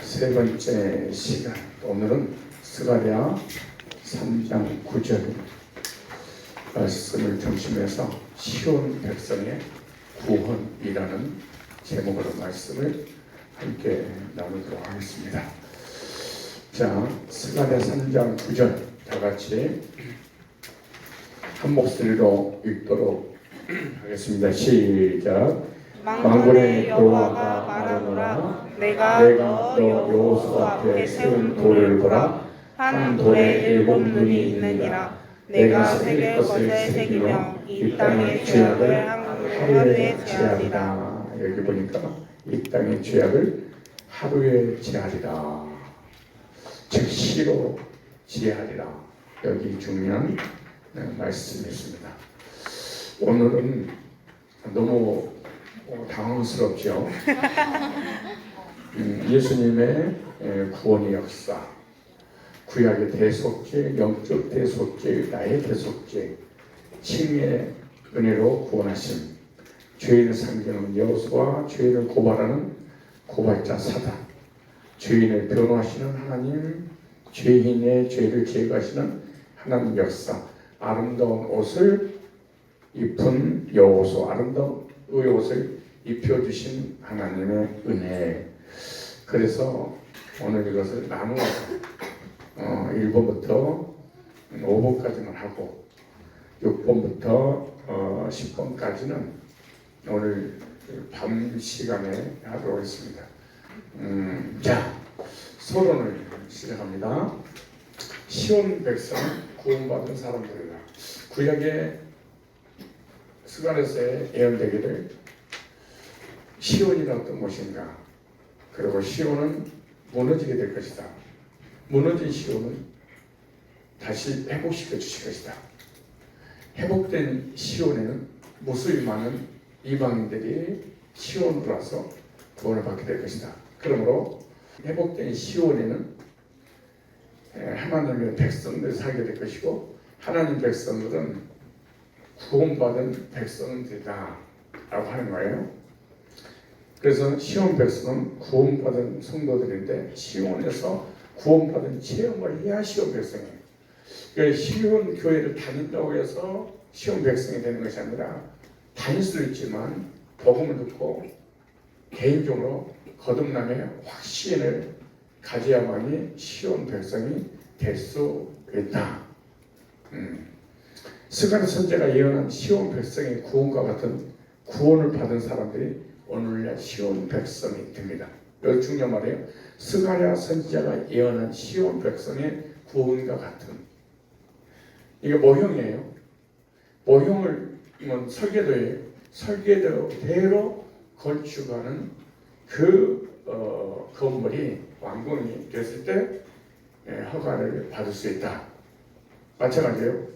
세 번째 시간, 오늘은 스가랴 3장 9절 말씀을 중심해서 시온 백성의 구원이라는 제목으로 말씀을 함께 나누도록 하겠습니다. 자, 스가랴 3장 9절 다 같이 한 목소리로 읽도록 하겠습니다. 시작. 만군의 여호와가 말하노라. 내가 너 여호수 앞에 세운 돌을 보라. 한 돌에 7눈이 있느니라. 내가 새길 것을 새기며 이 땅의 죄악을 하루에 제하리라. 여기 보니까 이 땅의 죄악을 하루에 제하리라. 즉시로 제하리라. 여기 중요한 말씀이었습니다. 오늘은 너무 당황스럽죠. 예수님의 구원의 역사, 구약의 대속죄, 영적 대속죄, 나의 대속죄, 칭의 은혜로 구원하심, 죄인을 상징하는 여호수아, 죄인을 고발하는 고발자 사단, 죄인을 변호하시는 하나님, 죄인의 죄를 제거하시는 하나님 역사, 아름다운 옷을 입은 여호수, 아름다운 의의 옷을 입혀주신 하나님의 은혜. 그래서 오늘 이것을 나누어서 1번부터 5번까지만 하고 6번부터 10번까지는 오늘 밤 시간에 하도록 하겠습니다. 자, 서론을 시작합니다. 시온 백성 구원받은 사람들이다. 구약의 스가랴서에 예언되기를 시온이란 어떤 곳인가, 그리고 시온은 무너지게 될 것이다. 무너진 시온은 다시 회복시켜 주실 것이다. 회복된 시온에는 무수히 많은 이방인들이 시온으로 와서 구원을 받게 될 것이다. 그러므로 회복된 시온에는 하나님의 백성들이 살게 될 것이고, 하나님 백성들은 구원받은 백성들이다 라고 하는 거예요. 그래서 시온 백성은 구원받은 성도들인데, 시온에서 구원받은 체험을 해야 시온 백성이에요. 그러니까 시온 교회를 다닌다고 해서 시온 백성이 되는 것이 아니라, 다닐 수 있지만 복음을 듣고 개인적으로 거듭남의 확신을 가져야만이 시온 백성이 될 수 있다. 스가랴 선지자가 예언한 시온 백성의 구원과 같은 구원을 받은 사람들이 오늘날 시온 백성이 됩니다. 여기 중요한 말이에요. 스가랴 선지자가 예언한 시온 백성의 구원과 같은, 이게 모형이에요. 모형을 설계도에 설계도대로 건축하는 그 건물이 완공이 됐을 때 허가를 받을 수 있다. 마찬가지예요.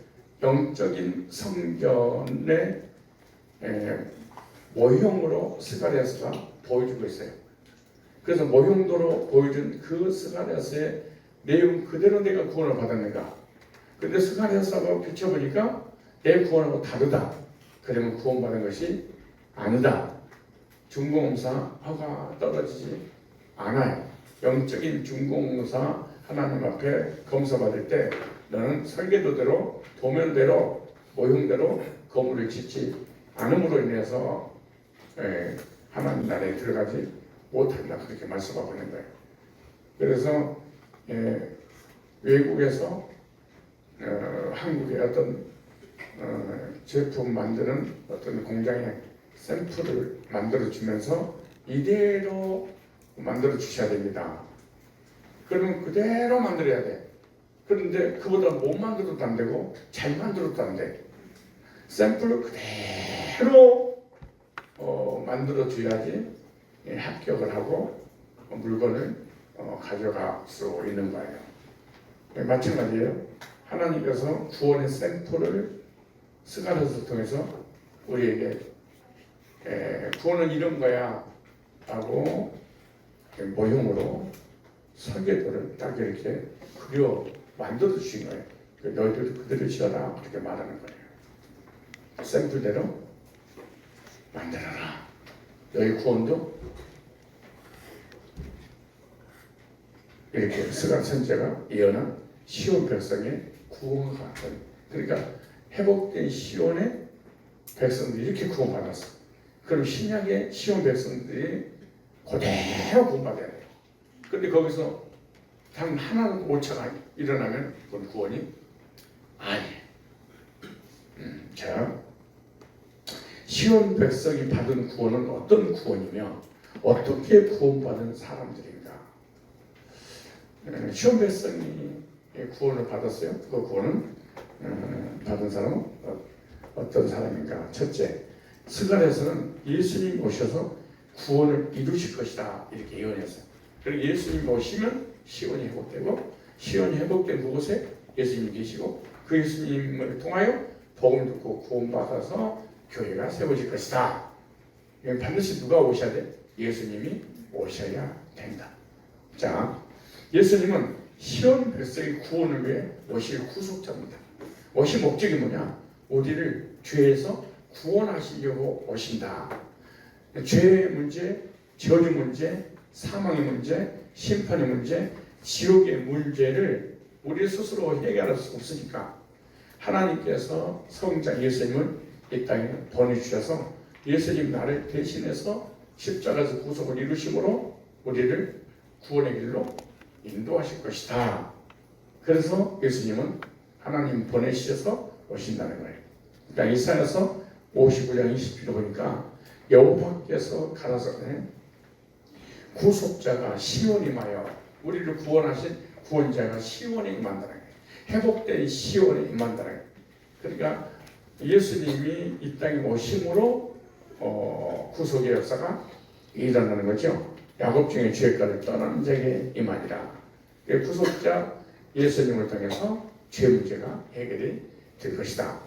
영적인 성전의 모형으로 스가랴서가 보여주고 있어요. 그래서 모형도로 보여준 그 스가랴서의 내용 그대로 내가 구원을 받았는가? 근데 스가랴서가 비춰보니까 내 구원하고 다르다. 그러면 구원받은 것이 아니다. 중공검사 허가 떨어지지 않아요. 영적인 중공검사 하나님 앞에 검사받을 때 너는 설계도대로, 도면대로, 모형대로 건물을 짓지 않음으로 인해서 하나님 나라에 들어가지 못한다. 그렇게 말씀하고 있는 거예요. 그래서 외국에서 한국의 어떤 제품 만드는 어떤 공장에 샘플을 만들어 주면서 이대로 만들어 주셔야 됩니다. 그러면 그대로 만들어야 돼. 그런데 그보다 못 만들어도 안 되고 잘 만들어도 안 돼. 샘플을 그대로 만들어 줘야지 합격을 하고 물건을 가져갈 수 있는 거예요. 마찬가지예요. 하나님께서 구원의 샘플을 스가랴서를 통해서 우리에게 구원은 이런 거야 라고 모형으로 설계도를 딱 이렇게 그려 만들어 주신 거예요. 너희들 그대로 지어라 그렇게 말하는 거예요. 샘플대로 만들어라. 너희 구원도 이렇게 스가 선지자가 예언한 시온 백성의 구원과 같은, 그러니까 회복된 시온의 백성들이 이렇게 구원받았어. 그럼 신약의 시온 백성들이 그대로 구원받아야 돼요. 그런데 거기서 단 하나도 오차가 일어나면 그건 구원이 아니에요. 자, 시온 백성이 받은 구원은 어떤 구원이며 어떻게 구원받은 사람들인가? 시온 백성이 구원을 받았어요. 그 구원은 받은 사람은 어떤 사람인가? 첫째, 스가랴서는 예수님 오셔서 구원을 이루실 것이다 이렇게 예언했어요. 그리고 예수님 오시면 시온이 회복되고, 시온이 회복된 그곳에 예수님이 계시고, 그 예수님을 통하여 복음 듣고 구원받아서 교회가 세워질 것이다. 반드시 누가 오셔야 돼? 예수님이 오셔야 된다. 자, 예수님은 시온 백성의 구원을 위해 오실 구속자입니다. 오실 목적이 뭐냐? 우리를 죄에서 구원하시려고 오신다. 죄의 문제, 저주 문제, 사망의 문제, 심판의 문제, 지옥의 문제를 우리 스스로 해결할 수 없으니까 하나님께서 성자 예수님을 이 땅에 보내주셔서 예수님 나를 대신해서 십자가에서 구속을 이루심으로 우리를 구원의 길로 인도하실 것이다. 그래서 예수님은 하나님 보내주셔서 오신다는 거예요. 그러니까 이사야서 59장 20절을 보니까 여호와께서 가라사대 구속자가 시온에 임하여, 우리를 구원하신 구원자가 시온에 임한다는 거예요. 회복된 시온에 임한다는 거예요. 그러니까 예수님이 이 땅에 오심으로 구속의 역사가 일어나는 거죠. 야곱 중에 죄가를 떠나는 자에게 임하니라. 구속자 예수님을 통해서 죄 문제가 해결이 될 것이다.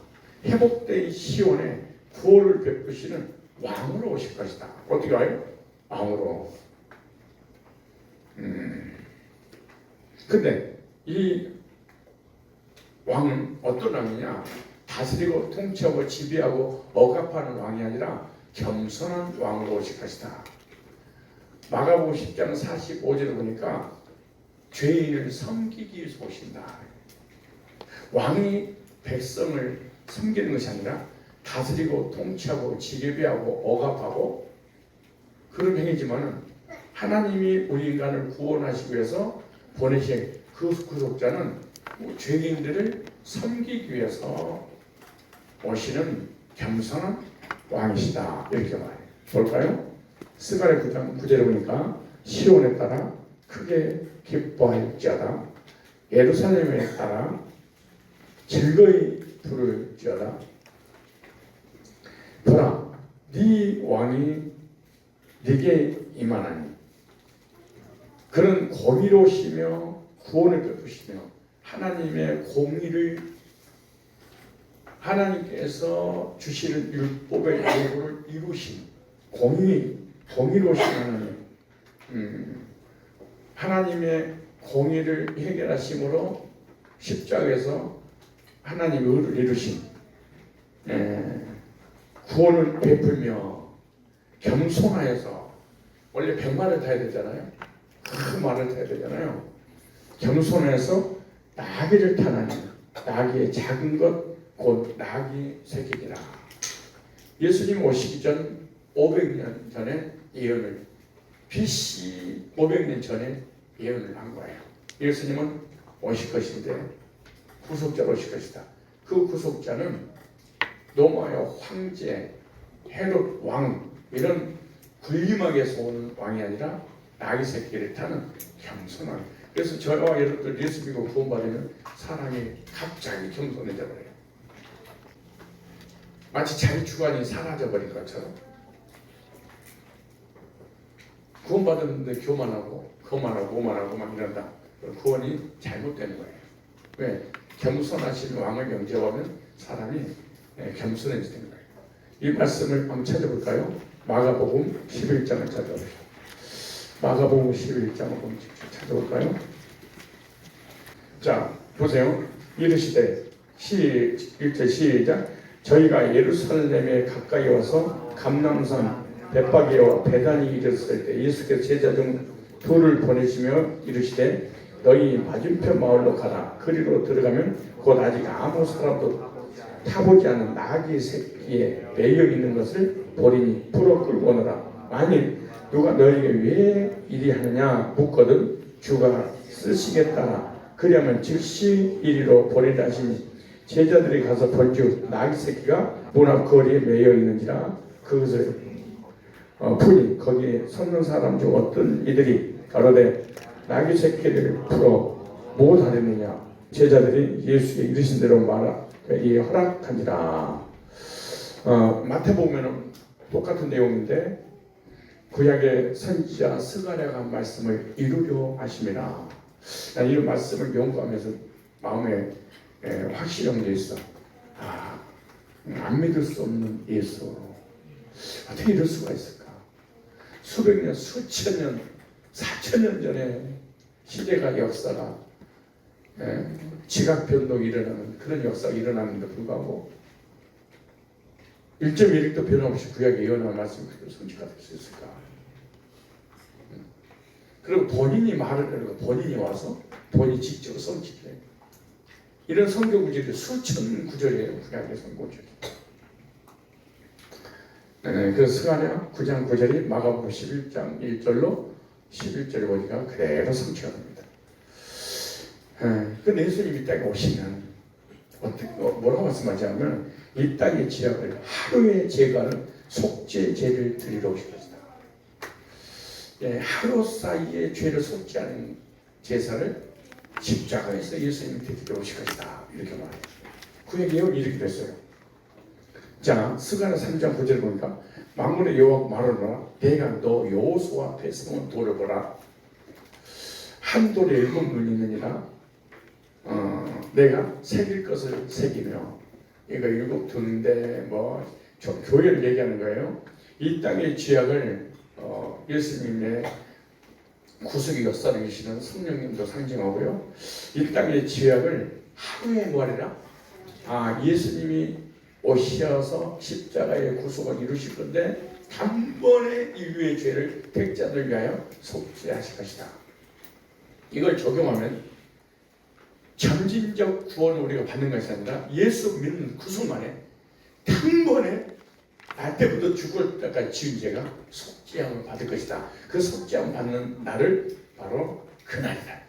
회복된 시온에 구원을 베푸시는 왕으로 오실 것이다. 어떻게 와요? 왕으로. 근데 이 왕은 어떤 왕이냐? 다스리고 통치하고 지배하고 억압하는 왕이 아니라 겸손한 왕으로 오실 것이다. 마가복음 10장 45절을 보니까 죄인을 섬기기 위해서 오신다. 왕이 백성을 섬기는 것이 아니라 다스리고 통치하고 지배하고 억압하고 그런 행위지만, 하나님이 우리 인간을 구원하시기 위해서 보내신 그 구속자는 죄인들을 섬기기 위해서 오시는 겸손한 왕이시다. 이렇게 말해요. 볼까요? 스가랴 9장 9절에 보니까 시온에 따라 크게 기뻐할지어다, 예루살렘에 따라 즐거이 부를지어다. 보라, 네 왕이 네게 임하나니 그는 공의로우시며 구원을 베푸시며 하나님의 공의를, 하나님께서 주시는 율법의 요구를 이루신 공의로우신 하나님, 하나님의 공의를 해결하심으로 십자가에서 하나님의 의를 이루신, 구원을 베풀며 겸손하여서, 원래 100마를 타야 되잖아요. 큰 말을 타야 되잖아요. 겸손해서 나귀를 타나니, 나귀의 작은 것 곧 나귀 새끼니라. 예수님 오시기 전 500년 전에 예언을, BC 500년 전에 예언을 한 거예요. 예수님은 오실 것인데 구속자로 오실 것이다. 그 구속자는 로마의 황제, 헤롯 왕, 이런 군림하게서 오는 왕이 아니라 나귀 새끼를 타는 겸손한. 그래서 저와 여러분들 예수 믿고 구원받으면 사람이 갑자기 겸손해져 버려요. 마치 자기 주관이 사라져버린 것처럼. 구원받았는데 교만하고 거만하고 오만하고 막 이런다. 구원이 잘못되는 거예요. 왜? 겸손하신 왕을 영접하면 사람이 겸손해지는 거예요. 이 말씀을 한번 찾아볼까요? 마가복음 11장을 찾아보시죠. 마가복음 11장을 한번 찾아볼까요? 자, 보세요. 이르시되, 1절 시작. 저희가 예루살렘에 가까이 와서 감람산 벳파게와 베다니 이르렀을 때 예수께서 제자 중 둘을 보내시며 이르시되 너희 맞은편 마을로 가라. 그리로 들어가면 곧 아직 아무 사람도 타보지 않은 나귀 새끼에 매여 있는 것을 보리니 풀어 끌고 오너라. 만일 누가 너희에게 왜 이리 하느냐 묻거든 주가 쓰시겠다. 그리하면 즉시 이리로 보내라 하시니 제자들이 가서 본즉 나귀 새끼가 문 앞 거리에 매여 있는지라. 그것을 푸니 거기에 섰는 사람 중 어떤 이들이 가로되 나귀 새끼를 풀어 못하려느냐. 제자들이 예수의 이르신 대로 말하 이에 허락한지라. 마태복음에는 똑같은 내용인데 구약의 선지자 스가랴가 한 말씀을 이루려 하심이라. 난 이 말씀을 연구하면서 마음에 확실한 게 있어. 안 믿을 수 없는 예수. 어떻게 이럴 수가 있을까? 수백 년, 수천 년, 4,000년 전에 시대가 역사가 지각 변동이 일어나는 그런 역사가 일어나는데 불구하고 1.1도 변함없이 구약에 예언한 말씀이 그대로 성취가 될 수 있을까? 그리고 본인이 말을 하고 본인이 와서 본인이 직접 성취해. 이런 성경 구절이 수천 구절이에요. 구약의 성경 구절이. 그 스가랴 9장 9절이 마가복음 11장 1절로 11절에 보니까 그대로 성취가 됩니다. 그 예수님이 땅에 오시면 어떻게 뭐라고 말씀하자면 이 땅의 죄악을 하루에 제거하는 속죄제를 드리러 오실 것이다. 하루 사이에 죄를 속죄하는 제사를 십자가에서 예수님이 드리러 오실 것이다. 이렇게 말해요. 그의 예언이 이렇게 됐어요. 자, 스가랴 3장 9절 보니까 만군의 여호와가 말하노라 내가 너 여호수아 백성을 돌을 보라. 한 돌에 7눈이 있느니라. 내가 새길 것을 새기며 이거 7두인데 교회를 얘기하는 거예요. 이 땅의 죄악을 예수님의 구속의 역사를 계시는 성령님도 상징하고요. 이 땅의 죄악을 하루에 뭐하리라? 예수님이 오셔서 십자가의 구속을 이루실 건데 단번에 인류의 죄를 택자들 위하여 속죄하실 것이다. 이걸 적용하면 점진적 구원을 우리가 받는 것이 아니라 예수 믿는 구속만에 단번에 날 때부터 죽을 때까지 지은 죄가 속죄함을 받을 것이다. 그 속죄함을 받는 날을 바로 그날이다.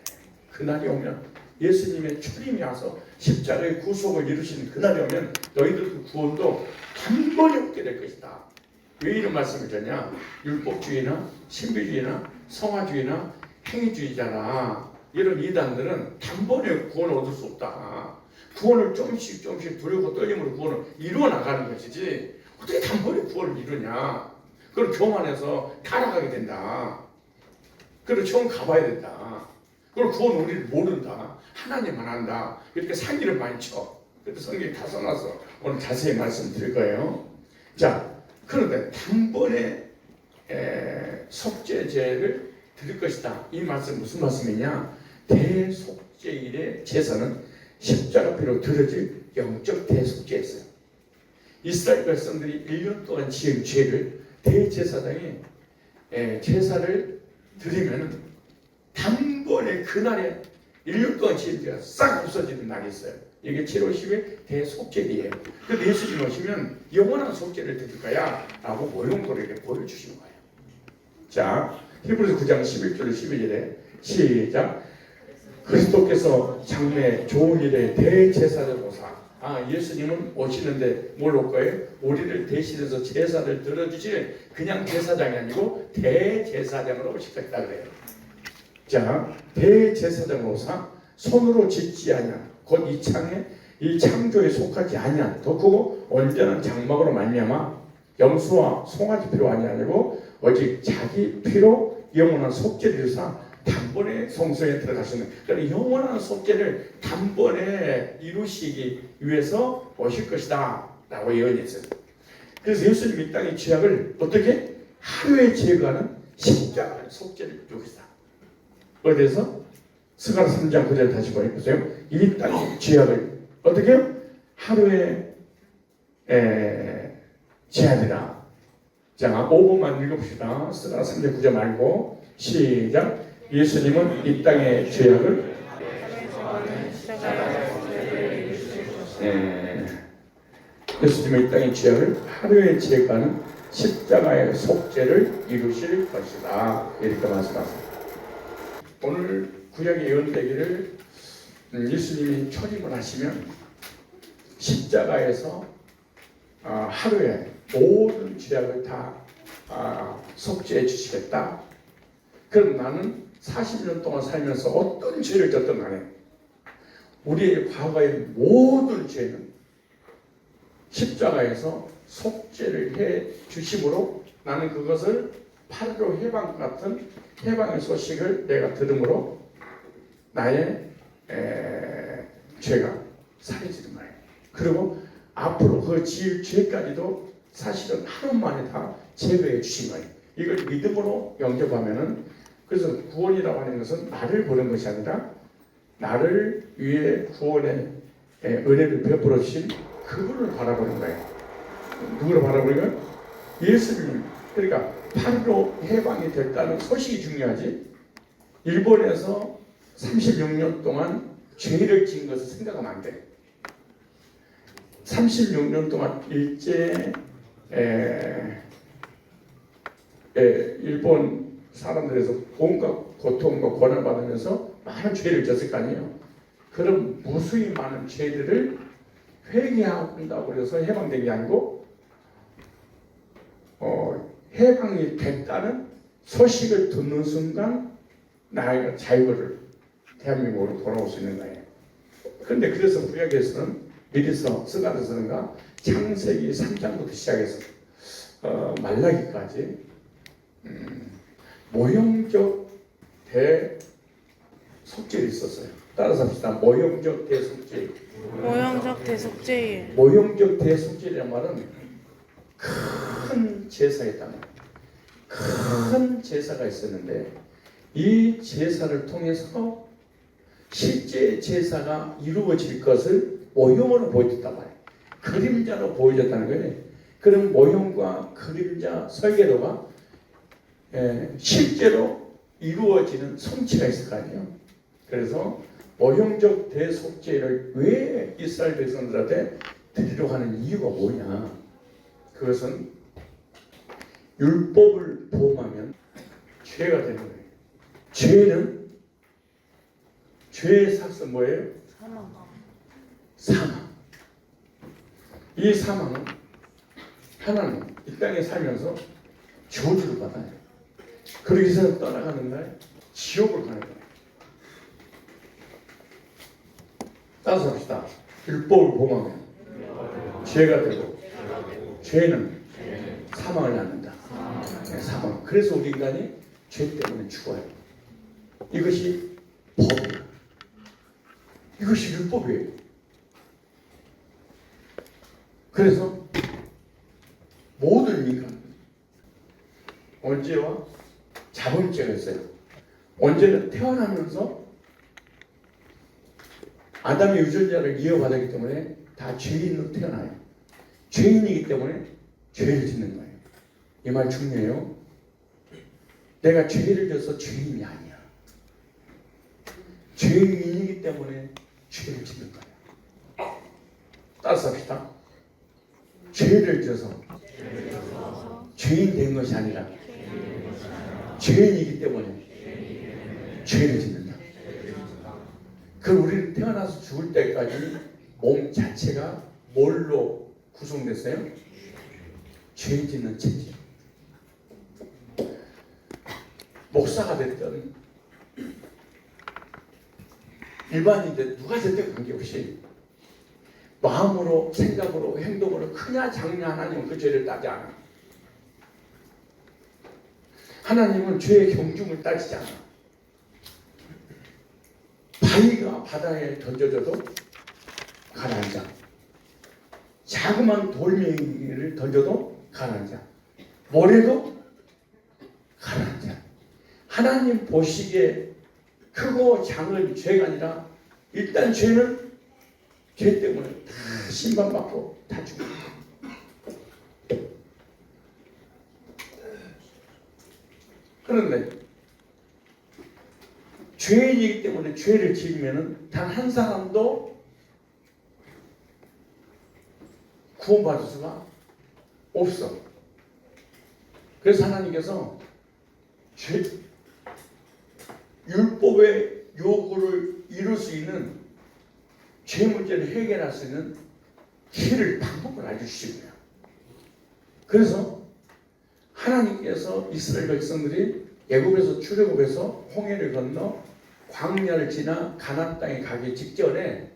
그날이 오면 예수님의 초림이 와서 십자가의 구속을 이루시는 그날이 오면 너희들 그 구원도 단번에 얻게 될 것이다. 왜 이런 말씀을 드냐? 율법주의나 신비주의나 성화주의나 행위주의자나 이런 이단들은 단번에 구원을 얻을 수 없다. 구원을 조금씩 두려고 떨림으로 구원을 이루어 나가는 것이지 어떻게 단번에 구원을 이루냐. 그럼 교만해서 타락하게 된다. 그리고 처음 가봐야 된다. 그리고 구원 우리를 모른다. 하나님만 안다. 이렇게 사기를 많이 쳐. 그래서 성경이 다 써놔서 오늘 자세히 말씀드릴 거예요. 자, 그런데 단번에 속죄제를 드릴 것이다. 이 말씀 무슨 말씀이냐? 대속죄일의 제사는 십자가피로 드려질 영적 대속죄였어요. 이스라엘 백성들이 1년 동안 지은 죄를 대제사장이 제사를 드리면 단번에 그날에 1년 동안 지은 죄가 싹 없어지는 날이 있어요. 이게 7월 10일 대속죄일이에요. 그런데 예수님 오시면 영원한 속죄를 드릴 거야 라고 모형으로 이렇게 보여주시는 거예요. 자, 히브리서 9장 11절 12절에 시작. 그리스도께서 장래 좋은 일에 대제사장으로서 예수님은 오시는데 뭘 올 거예요? 우리를 대신해서 제사를 들어주실 그냥 제사장이 아니고 대제사장으로 오실 것이다 그래요. 자, 대제사장으로서 손으로 짓지 아니한 곧 이 창조에 속하지 아니한 더 크고 온전한 장막으로 말미암아 염소와 송아지 피로 아니고 오직 자기 피로 영원한 속죄를 이루사 단번에 성소에 들어가시는, 그러니까 영원한 속죄를 단번에 이루시기 위해서 오실 것이다 라고 예언했어요. 그래서 예수님 이 땅의 죄악을 어떻게 하루에 제거하는 십자가의 속죄를 이루겠다. 어디에서? 스가랴 3장 9절 다시 보세요. 이 땅의 죄악을 어떻게 해요? 하루에 제하리라. 자, 5번만 읽어봅시다. 스가랴 3장 9절 말고 시작. 예수님은 이 땅의 죄악을 예수님은 이 땅의 죄악을 하루에 제거하는 십자가의 속죄를 이루실 것이다. 이렇게 말씀하십니다. 오늘 구약의 예언되기를 예수님이 초림을 하시면 십자가에서 하루에 모든 죄악을 다 속죄해 주시겠다. 그럼 나는 40년 동안 살면서 어떤 죄를 졌든 간에 우리의 과거의 모든 죄는 십자가에서 속죄를 해 주심으로 나는 그것을 8.15 해방 같은 해방의 소식을 내가 들음으로 나의 죄가 사라지는 거예요. 그리고 앞으로 그 지을 죄까지도 사실은 하루 만에 다 제거해 주신 거예요. 이걸 믿음으로 영접하면은, 그래서 구원이라고 하는 것은 나를 보는 것이 아니라 나를 위해 구원의 은혜를 베풀어 주신 그분을 바라보는 거예요. 누구를 바라보는 거예요? 예수님. 그러니까 8.15 해방이 됐다는 소식이 중요하지, 일본에서 36년 동안 죄를 지은 것을 생각하면 안 돼. 36년 동안 일제 일본 사람들에서 온갖 고통과 고난을 받으면서 많은 죄를 졌을 거 아니에요. 그런 무수히 많은 죄들을 회개한다고 해서 해방된 게 아니고 해방이 됐다는 소식을 듣는 순간 나의 자유를 대한민국으로 돌아올 수 있는 거예요. 그런데 그래서 구약에서는 미리서 스가랴서는가 창세기 3장부터 시작해서 말라기까지 모형적 대속죄가 있었어요. 따라서 합시다. 모형적 대속죄. 모형적 대속죄. 모형적 대속죄라는 말은 큰 제사였단 말이에요. 큰 제사가 있었는데 이 제사를 통해서 실제 제사가 이루어질 것을 모형으로 보여줬단 말이에요. 그림자로 보여줬다는 거예요. 그럼 모형과 그림자 설계도가 실제로 이루어지는 성취가 있을 거 아니에요. 그래서 모형적 대속죄를 왜 이스라엘 백성들한테 드리려고 하는 이유가 뭐냐? 그것은 율법을 범하면 죄가 되는 거예요. 죄의 삭은 뭐예요? 사망. 이 사망은 하나님 이 땅에 살면서 저주를 받아요. 그러기 위해서 떠나가는 날 지옥을 가는 거예요. 따라서 합시다. 율법을 범하면 죄가 되고 죄는 사망을 낳는다. 사망. 그래서 우리 인간이 죄 때문에 죽어요. 이것이 법이에요. 이것이 율법이에요. 그래서 모든 인간 언제와 자본죄가 있어요. 언제는 태어나면서 아담의 유전자를 이어받았기 때문에 다 죄인으로 태어나요. 죄인이기 때문에 죄를 짓는 거예요. 이 말 중요해요. 내가 죄를 져서 죄인이 아니야. 죄인이기 때문에 죄를 짓는 거예요. 따라서 합시다. 죄를 져서 죄인 된 것이 아니라 죄인이기 때문에 죄를 짓는다. 그럼 우리는 태어나서 죽을 때까지 몸 자체가 뭘로 구성됐어요? 죄 짓는 체질. 목사가 됐든 일반인들 누가 됐든 관계없이 마음으로, 생각으로, 행동으로 크냐 작냐 하나님은 그 죄를 따지 않아. 하나님은 죄의 경중을 따지지 않아. 바위가 바다에 던져져도 가라앉아. 자그만 돌멩이를 던져도 가라앉아. 모래도 가라앉아. 하나님 보시기에 크고 작은 죄가 아니라 일단 죄는 죄 때문에 다 심판받고 다 죽어요. 그런데 죄인이기 때문에 죄를 지으면 단 한 사람도 구원받을 수가 없어. 그래서 하나님께서 율법의 요구를 이룰 수 있는 죄 문제를 해결할 수 있는 길을, 방법을 알려주신 거예요. 그래서 하나님께서 이스라엘 백성들이 애굽에서 출애굽해서 홍해를 건너 광야를 지나 가나안 땅에 가기 직전에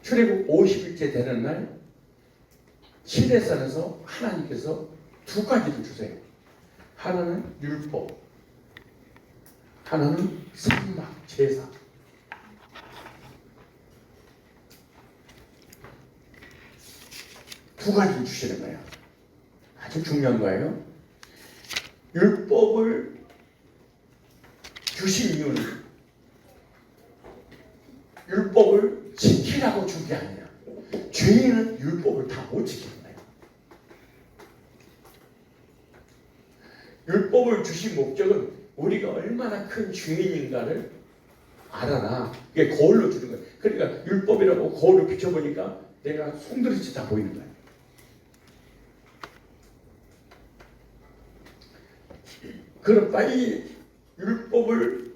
출애굽 50일째 되는 날 시내산에서 하나님께서 두 가지를 주세요. 하나는 율법, 하나는 선막, 제사. 두 가지를 주시는 거예요. 아주 중요한 거예요. 율법을 주신 이유는 율법을 지키라고 준 게 아니라 죄인은 율법을 다 못 지키는 거예요. 율법을 주신 목적은 우리가 얼마나 큰 죄인인가를 알아라. 이게 거울로 주는 거예요. 그러니까 율법이라고 거울을 비춰보니까 내가 손들이지 다 보이는 거예요. 그럼 빨리 율법을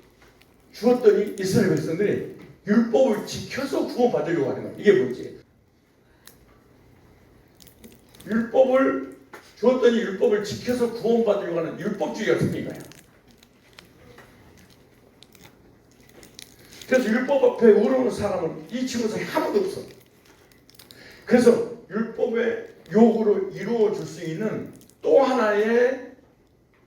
주었더니 이스라엘 백성들이 율법을 지켜서 구원받으려고 하는 거예요. 이게 뭐지? 율법을 주었더니 율법을 지켜서 구원받으려고 하는 율법주의가 생긴 거예요. 그래서 율법 앞에 우러는 사람은 이 지구상에 아무도 없어. 그래서 율법의 요구를 이루어 줄 수 있는 또 하나의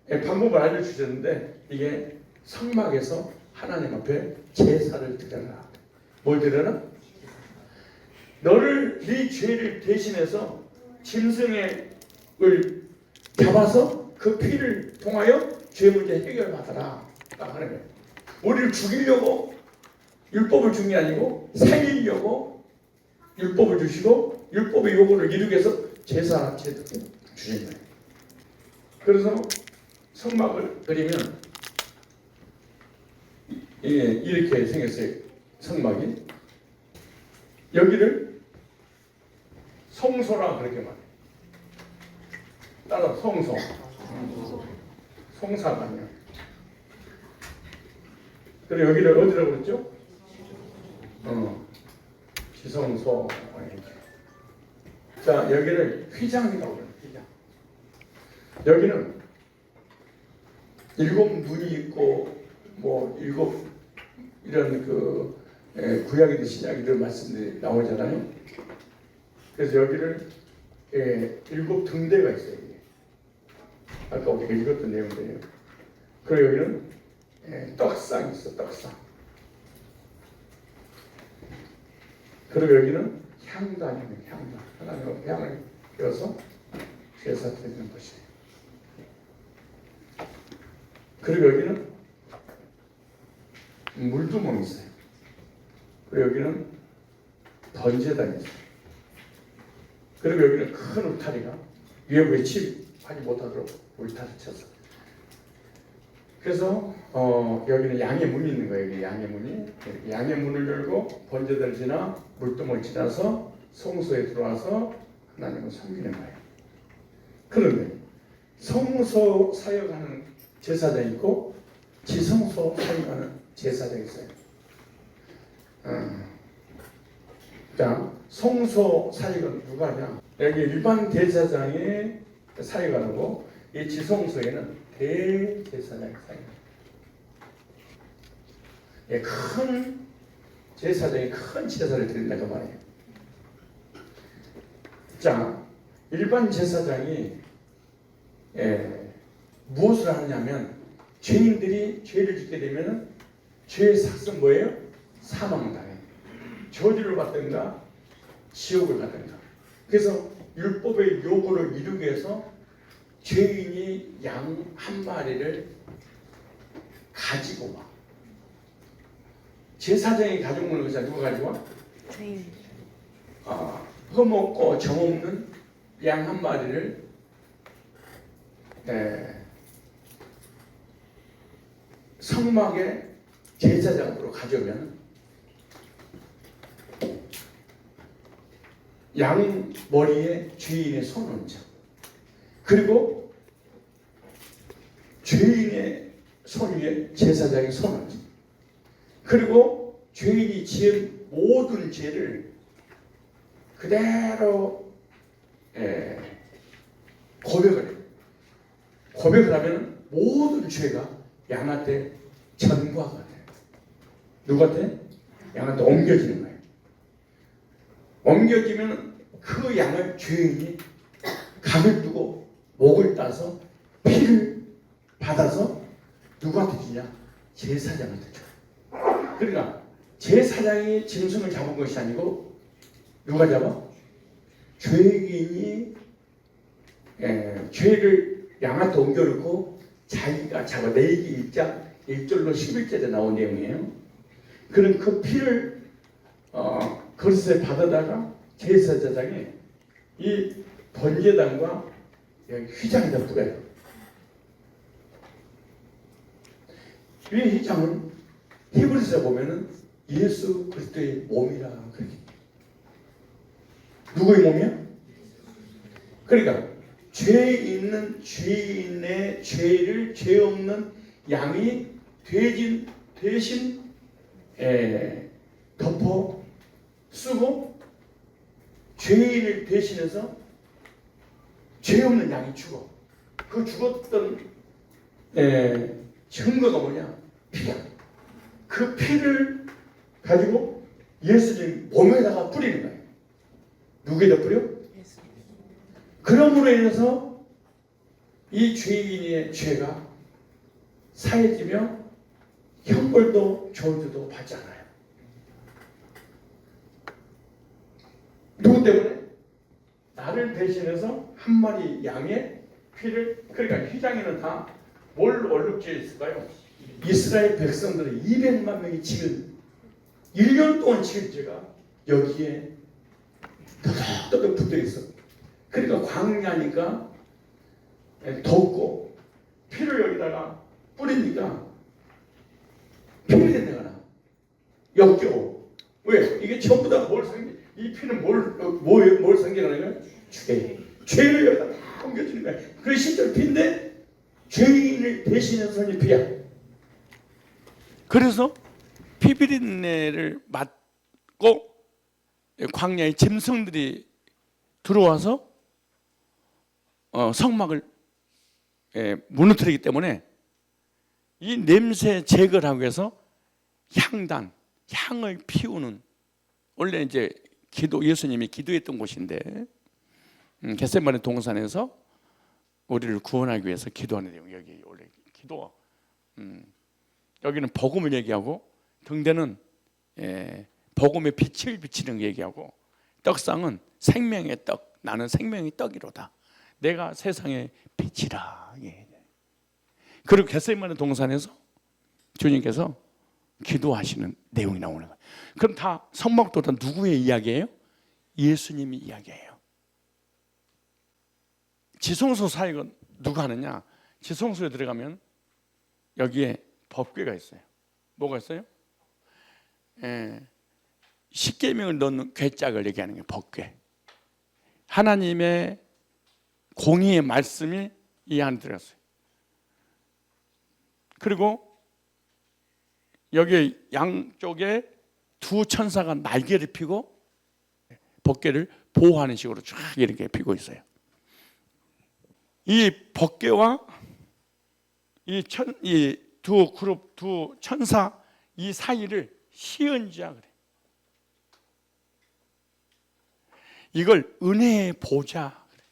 방법을 알려주셨는데, 이게 성막에서 하나님 앞에 제사를 드려라. 뭘 드려라? 너를 네 죄를 대신해서 짐승을 잡아서 그 피를 통하여 죄 문제 해결받아라. 딱 하는 거예요. 우리를 죽이려고 율법을 준 게 아니고 살리려고 율법을 주시고 율법의 요구를 이루기 위해서 제사 제도를 주신 거예요. 그래서 성막을 그리면 이렇게 생겼어요. 성막이 여기를 성소라 그렇게 말해요. 따라 성소, 성사가 아니야. 그리고 여기를 어디라고 그랬죠? 지성소. 자, 여기를 휘장이라고 그래요. 휘장. 여기는 7 눈이 있고 뭐 7 이런 구약이든 신약이든 말씀들이 나오잖아요. 그래서 여기를 7 등대가 있어요. 아까 우리가 읽었던 내용들이에요. 그리고 여기는 떡상이 있어. 떡상. 그리고 여기는 향단입니다. 향단. 하나님의 향을 띄워서 제사 드리는 것이에요. 그리고 여기는 물두멍이 있어요. 그리고 여기는 번제단이 있어요. 그리고 여기는 큰 울타리가 위에 외침하지 못하도록 울타리 쳐서. 그래서 여기는 양의 문이 있는 거예요. 여기 양의 문이. 이렇게 양의 문을 열고 번제단을 지나 물두멍을 지나서 성소에 들어와서 하나님을 섬기는 거예요. 그런데 성소 사역하는 제사장이 있고 지성소 사역하는 제사장이 있어요. 자, 성소 사역은 누가 하냐? 여기 일반 대제사장이 사역하고 이 지성소에는 대제사장이 사역합니다. 큰 제사장이 큰 제사를 드린다고 말해요. 자, 일반 제사장이 무엇을 하느냐면 죄인들이 죄를 짓게 되면 죄의 삭은 뭐예요? 사망당해요. 저주를 받든가 지옥을 가든가. 그래서 율법의 요구를 이루기 위해서 죄인이 양 한 마리를 가지고 와. 제사장이 가지고 오는 것이 누가 가지고 와? 죄인. 흠없고 정없는 양 한 마리를 성막에 제사장으로 가져오면 양 머리에 죄인의 손을 얹어. 그리고 죄인의 손 위에 제사장의 손을 얹어. 그리고 죄인이 지은 모든 죄를 그대로 고백을 해요. 고백을 하면 모든 죄가 양한테 전과가 돼요. 누구한테? 양한테 옮겨지는 거예요. 옮겨지면 그 양을 죄인이 강을 두고 목을 따서 피를 받아서 누구한테 주냐? 제사장한테 줘요. 그러니까 제사장이 짐승을 잡은 것이 아니고 누가 잡아? 죄인이 죄를 양한테 옮겨놓고 자기가 잡아. 레위기 1장 1절로 11절에 나온 내용이에요. 그런 그 피를 그릇에 받아다가 제사장이 이 번제단과 휘장에다 뿌려요. 이 휘장은 히브리서에 보면은 예수 그리스도의 몸이라 그러지. 누구의 몸이야? 그러니까 죄 있는 죄인의 죄를 죄 없는 양이 대신 덮어 쓰고 죄인을 대신해서 죄 없는 양이 죽어. 그 죽었던 증거가 뭐냐? 피야. 그 피를 가지고 예수님 몸에다가 뿌리는 거예요. 누구에다 뿌려? 그러므로 인해서 이 죄인의 죄가 사해지며 형벌도 저주도 받지 않아요. 누구 때문에? 나를 대신해서 한 마리 양의 피를, 그러니까 휘장에는 다 뭘 얼룩져 있을까요? 이스라엘 백성들의 200만 명이 지은 1년 동안 지은 죄가 여기에 떠덕떠덕 붙어 있어. 그러니까 광야니까 덥고 피를 여기다가 뿌리니까 피를 된다가 나. 역겨워. 왜? 이게 전부 다 뭘 상징? 이 피는 뭘 상징하는 거야? 죄를 여기다 다 옮겨주는 거야. 그게 실제로 피인데 죄인을 대신해서 이 피야. 그래서 피비린내를 맡고 광야의 짐승들이 들어와서 성막을 무너뜨리기 때문에 이 냄새 제거를 하기 위해서 향을 피우는, 원래 이제 예수님이 기도했던 곳인데 겟세마네 동산에서 우리를 구원하기 위해서 기도하는 내용. 여기 원래 기도. 여기는 복음을 얘기하고 등대는 복음의 빛을 비치는 거 얘기하고, 떡상은 생명의 떡, 나는 생명의 떡이로다. 내가 세상의 빛이라. 그리고 겟세마네 동산에서 주님께서 기도하시는 내용이 나오는 거예요. 그럼 다 성막도다 누구의 이야기예요? 예수님의 이야기예요. 지성소 사역은 누가 하느냐? 지성소에 들어가면 여기에 법궤가 있어요. 뭐가 있어요? 십계명을 넣는 궤짝을 얘기하는 게 법궤. 하나님의 공의의 말씀이 이 안에 들어갔어요. 그리고 여기 양쪽에 두 천사가 날개를 펴고 법궤를 보호하는 식으로 쫙 이렇게 펴고 있어요. 이 법궤와 이 두 그룹, 두 천사 이 사이를 시은지라 그래. 이걸 은혜의 보좌 그래.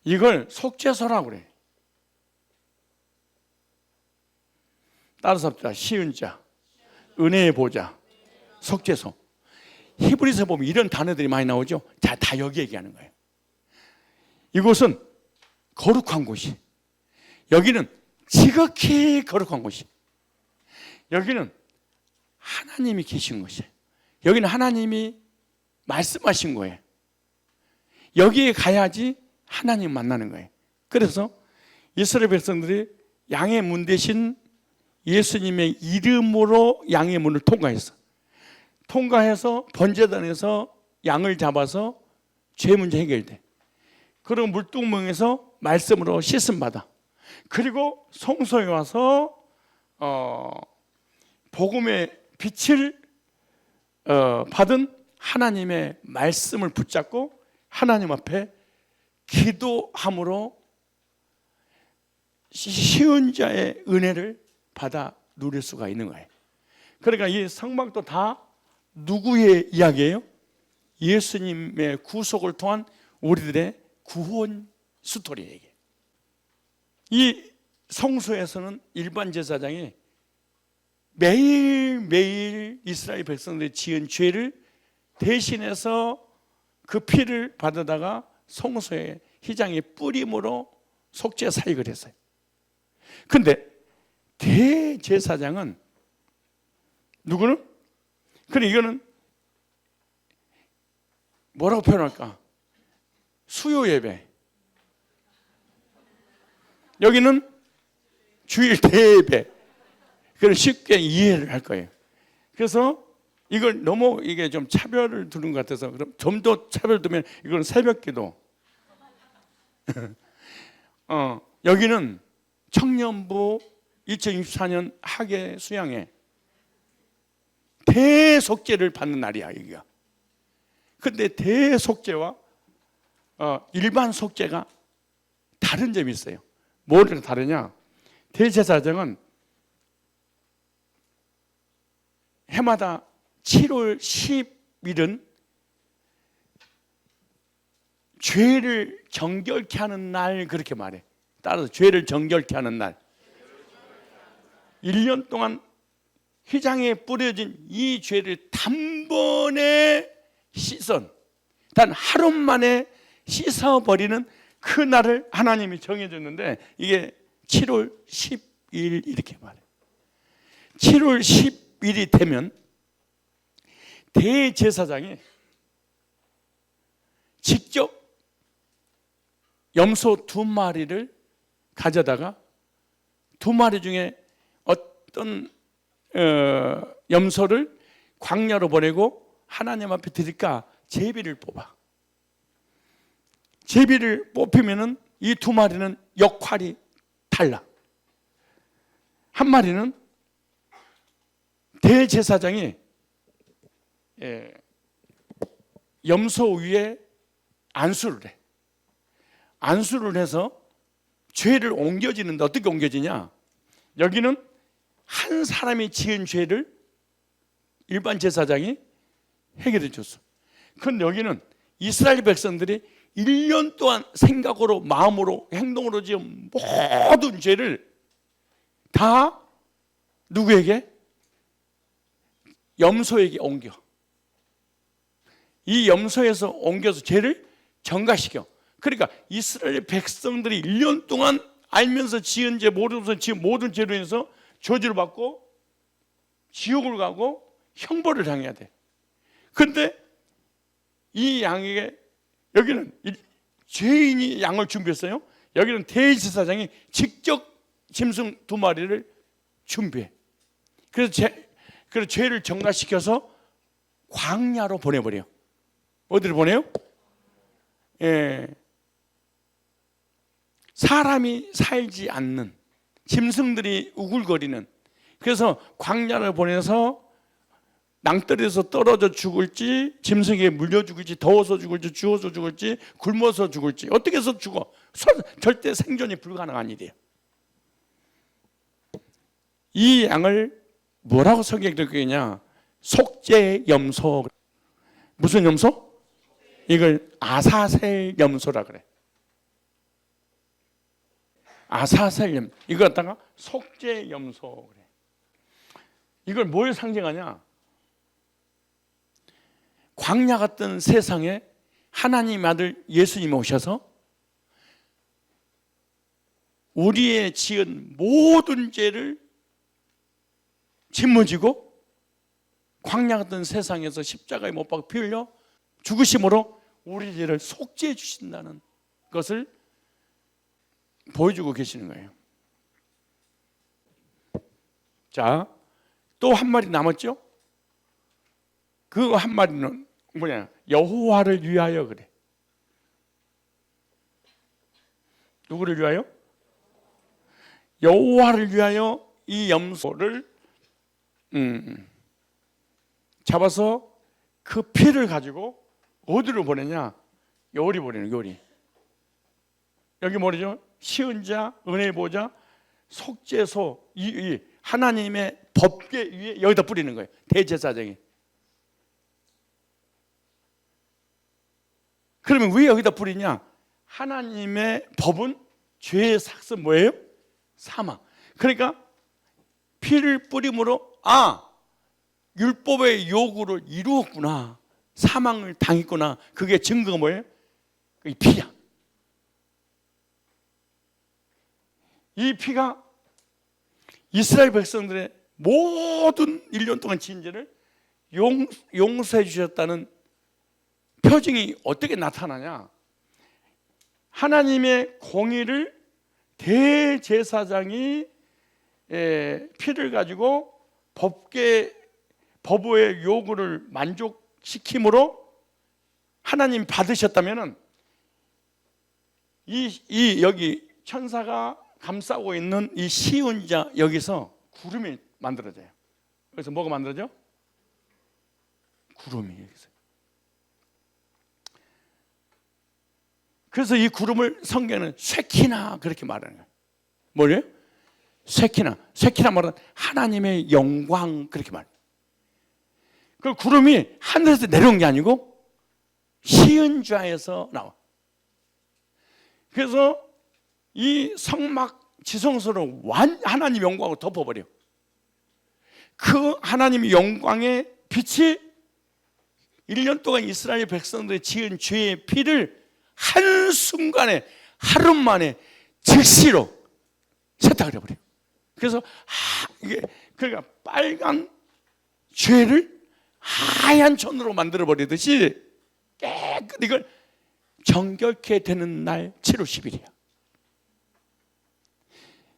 이걸 속죄소라고 그래. 따라서 합시다. 시은자, 은혜의 보좌, 속죄소. 히브리서 보면 이런 단어들이 많이 나오죠. 다 여기 얘기하는 거예요. 이곳은 거룩한 곳이, 여기는 지극히 거룩한 곳이, 여기는 하나님이 계신 곳이에요. 여기는 하나님이 말씀하신 거예요. 여기에 가야지 하나님 만나는 거예요. 그래서 이스라엘 백성들이 양의 문 대신 예수님의 이름으로 양의 문을 통과했어. 통과해서 번제단에서 양을 잡아서 죄 문제 해결돼. 그리고 물두멍에서 말씀으로 씻음 받아. 그리고 성소에 와서 복음의 빛을 받은 하나님의 말씀을 붙잡고 하나님 앞에 기도함으로 쉬운 자의 은혜를 받아 누릴 수가 있는 거예요. 그러니까 이 성막도 다 누구의 이야기예요? 예수님의 구속을 통한 우리들의 구원 스토리예요. 이 성소에서는 일반 제사장이 매일매일 이스라엘 백성들이 지은 죄를 대신해서 그 피를 받아다가 성소의 휘장에 뿌림으로 속죄 사역을 했어요. 근데 대제사장은 누구는? 그래, 이거는 뭐라고 표현할까? 수요 예배. 여기는 주일 대예배. 그걸 쉽게 이해를 할 거예요. 그래서 이걸 너무 이게 좀 차별을 두는 것 같아서, 그럼 좀 더 차별 두면 이건 새벽기도. 여기는 청년부 2024년 학예 수양회 대속죄를 받는 날이야, 여기가. 근데 대속죄와 일반 속죄가 다른 점이 있어요. 뭐를 다르냐? 대제사장은 해마다 7월 10일은 죄를 정결케 하는 날, 그렇게 말해. 따라서 죄를 정결케 하는 날. 1년 동안 휘장에 뿌려진 이 죄를 단번에 단 하루 만에 씻어버리는 그 날을 하나님이 정해줬는데, 이게 7월 10일 이렇게 말해. 7월 10일이 되면 대제사장이 직접 염소 2마리를 가져다가 2마리 중에 어떤 염소를 광야로 보내고 하나님 앞에 드릴까 제비를 뽑아. 제비를 뽑히면은 이 2마리는 역할이 달라. 한 마리는 대제사장이 염소 위에 안수를 해. 안수를 해서 죄를 옮겨지는데 어떻게 옮겨지냐? 여기는 한 사람이 지은 죄를 일반 제사장이 해결해 줬어. 그런데 여기는 이스라엘 백성들이 1년 동안 생각으로, 마음으로, 행동으로 지은 모든 죄를 다 누구에게? 염소에게 옮겨. 이 염소에서 옮겨서 죄를 정가시켜. 그러니까 이스라엘 백성들이 1년 동안 알면서 지은 죄, 모르면서 지은 모든 죄로 인해서 저주를 받고 지옥을 가고 형벌을 당해야 돼. 그런데 이 양에게, 여기는 죄인이 양을 준비했어요. 여기는 대제사장이 직접 짐승 2마리를 준비해. 그래서 죄를 정가시켜서 광야로 보내버려. 어디로 보내요? 사람이 살지 않는, 짐승들이 우글거리는, 그래서 광야를 보내서 낭떠러지에서 떨어져 죽을지, 짐승에게 물려 죽을지, 더워서 죽을지, 주워서 죽을지, 굶어서 죽을지, 어떻게 해서 죽어. 절대 생존이 불가능한 일이에요. 이 양을 뭐라고 설명했냐? 속죄 염소. 무슨 염소? 이걸 아사셀 염소라 그래. 아사셀 염소. 이걸 갖다가 속죄 염소 그래. 이걸 뭘 상징하냐? 광야 같은 세상에 하나님 아들 예수님이 오셔서 우리의 지은 모든 죄를 짊어지고 광야 같은 세상에서 십자가에 못 박혀 피 흘려 죽으심으로 우리 죄를 속죄해 주신다는 것을 보여주고 계시는 거예요. 자, 또 한 마리 남았죠? 그 한 마리는 뭐냐? 여호와를 위하여 그래. 누구를 위하여? 여호와를 위하여 이 염소를 잡아서 그 피를 가지고 어디로 보내냐? 요리 보내는 요리. 여기 뭐죠? 시은자, 은혜보좌, 속죄소, 이 하나님의 법궤 위에 여기다 뿌리는 거예요. 대제사장이. 그러면 왜 여기다 뿌리냐? 하나님의 법은 죄의 삭은 뭐예요? 사망. 그러니까 피를 뿌림으로 율법의 요구를 이루었구나, 사망을 당했구나. 그게 증거가 뭐예요? 이 피야. 이 피가 이스라엘 백성들의 모든 1년 동안 지은 죄를 용서해 주셨다는 표징이 어떻게 나타나냐? 하나님의 공의를 대제사장이 피를 가지고 법의 요구를 만족시킴으로 하나님 받으셨다면은 이 여기 천사가 감싸고 있는 이 시운자 여기서 구름이 만들어져요. 그래서 뭐가 만들어져? 구름이 여기서. 그래서 이 구름을 성경에는 쉐키나 그렇게 말하는 거예요. 뭐래요? 쉐키나 말은 하나님의 영광 그렇게 말해요. 그 구름이 하늘에서 내려온 게 아니고 시은좌에서 나와. 그래서 이 성막 지성소를 하나님 영광으로 덮어버려. 그 하나님의 영광의 빛이 1년 동안 이스라엘 백성들이 지은 죄의 피를 한순간에 하루 만에 즉시로 세탁을 해버려요. 그래서 이게 그러니까 빨간 죄를 하얀 천으로 만들어버리듯이 깨끗 이걸 정결케 되는 날 7월 10일이야.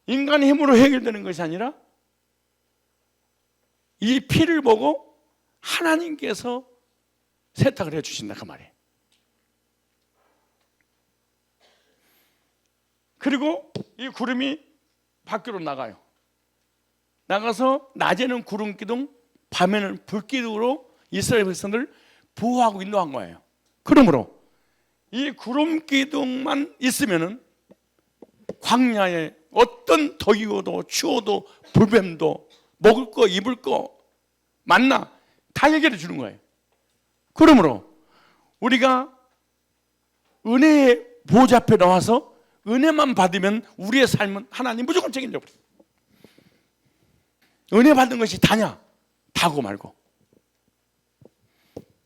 인간의 힘으로 해결되는 것이 아니라 이 피를 보고 하나님께서 세탁을 해주신다 그 말이에요. 그리고 이 구름이 밖으로 나가요. 나가서 낮에는 구름 기둥, 밤에는 불 기둥으로 이스라엘 백성들을 보호하고 인도한 거예요. 그러므로 이 구름 기둥만 있으면은 광야에 어떤 더위워도 추워도 불뱀도 먹을 거 입을 거 만나 다 해결해 주는 거예요. 그러므로 우리가 은혜의 보좌 앞에 나와서 은혜만 받으면 우리의 삶은 하나님 무조건 책임져 버려요. 은혜 받는 것이 다냐? 다고 말고.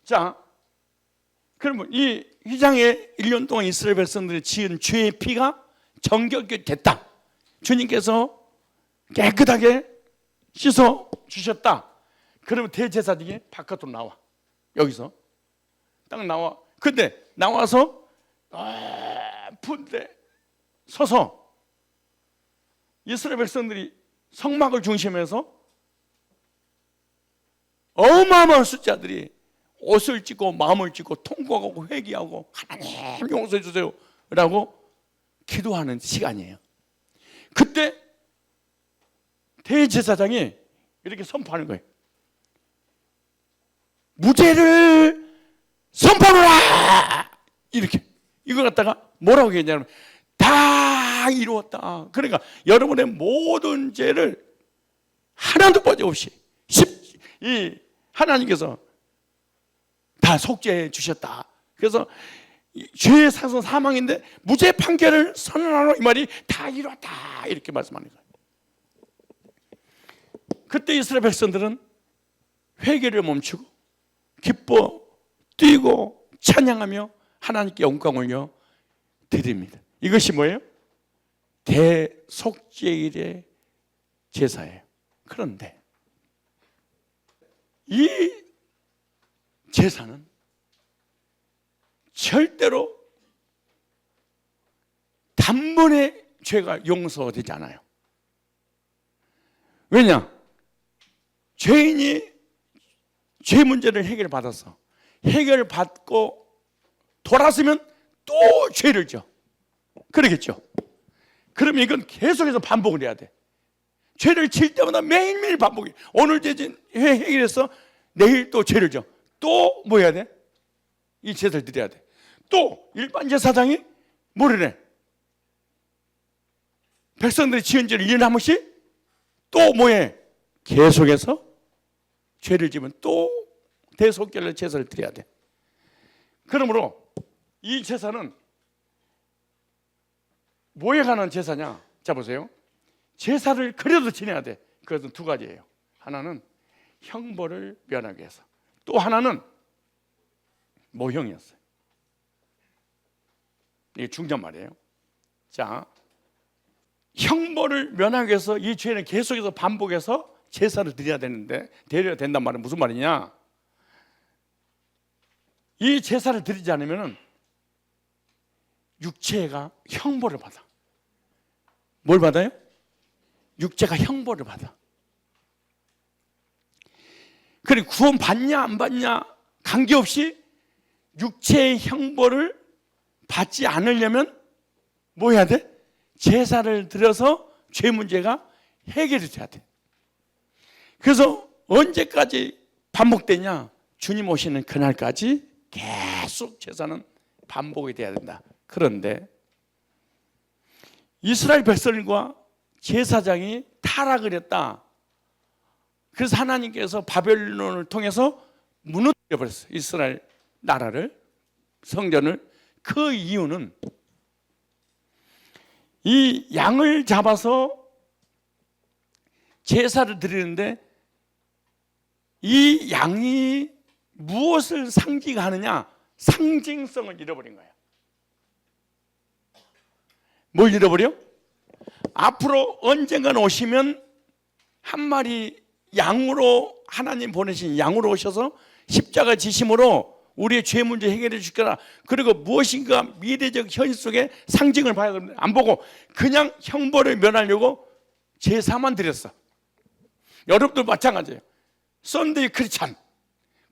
자, 그러면 이 휘장에 1년 동안 이스라엘 백성들이 지은 죄의 피가 정결케 됐다. 주님께서 깨끗하게 씻어 주셨다. 그러면 대제사장이 바깥으로 나와. 여기서 딱 나와. 근데 나와서 푼데 서서 이스라엘 백성들이 성막을 중심해서 어마어마한 숫자들이 옷을 찢고 마음을 찢고 통곡하고 회개하고 하나님 용서해 주세요 라고 기도하는 시간이에요. 그때 대제사장이 이렇게 선포하는 거예요. 무죄를 선포하라! 이렇게. 이거 갖다가 뭐라고 얘기하냐면 다 이루었다. 그러니까 여러분의 모든 죄를 하나도 빠짐없이 이 하나님께서 다 속죄해 주셨다. 그래서 죄의 사선 사망인데 무죄 판결을 선언하노 이 말이 다 이루었다 이렇게 말씀하는 거예요. 그때 이스라엘 백성들은 회개를 멈추고 기뻐 뛰고 찬양하며 하나님께 영광을 드립니다. 이것이 뭐예요? 대속죄일의 제사예요. 그런데 이 제사는 절대로 단번에 죄가 용서되지 않아요. 왜냐? 죄인이 죄 문제를 해결받았어. 해결받고 돌아서면 또 죄를 져. 그러겠죠. 그러면 이건 계속해서 반복을 해야 돼. 죄를 질 때마다 매일매일 반복해. 오늘 죄 해결해서 내일 또 죄를 져. 또 뭐 해야 돼? 이 제사를 드려야 돼. 또 일반 제사장이 뭐래? 백성들이 지은 죄를 1년에 한 번씩 또 뭐해? 계속해서 죄를 지면 또 대속결 제사를 드려야 돼. 그러므로 이 제사는 뭐에 관한 제사냐? 자 보세요. 제사를 그래도 지내야 돼. 그것은 두 가지예요. 하나는 형벌을 면하기 위해서, 또 하나는 모형이었어요. 이게 중요한 말이에요. 자, 형벌을 면하기 위해서 이 죄는 계속해서 반복해서 제사를 드려야 되는데, 드려야 된단 말은 무슨 말이냐? 이 제사를 드리지 않으면 육체가 형벌을 받아. 뭘 받아요? 육체가 형벌을 받아. 그래, 구원 받냐 안 받냐 관계없이 육체의 형벌을 받지 않으려면 뭐 해야 돼? 제사를 드려서 죄 문제가 해결이 돼야 돼. 그래서 언제까지 반복되냐? 주님 오시는 그날까지 계속 제사는 반복이 돼야 된다. 그런데 이스라엘 백성과 제사장이 타락을 했다. 그래서 하나님께서 바벨론을 통해서 무너뜨려 버렸어요. 이스라엘 나라를, 성전을. 그 이유는 이 양을 잡아서 제사를 드리는데 이 양이 무엇을 상징하느냐? 상징성을 잃어버린 거예요. 뭘 잃어버려? 앞으로 언젠간 오시면 한 마리 양으로, 하나님 보내신 양으로 오셔서 십자가 지심으로 우리의 죄 문제 해결해 줄 거라. 그리고 무엇인가 미래적 현실 속에 상징을 봐야 되는데 안 보고 그냥 형벌을 면하려고 제사만 드렸어. 여러분들 마찬가지예요. 썬데이 크리스찬,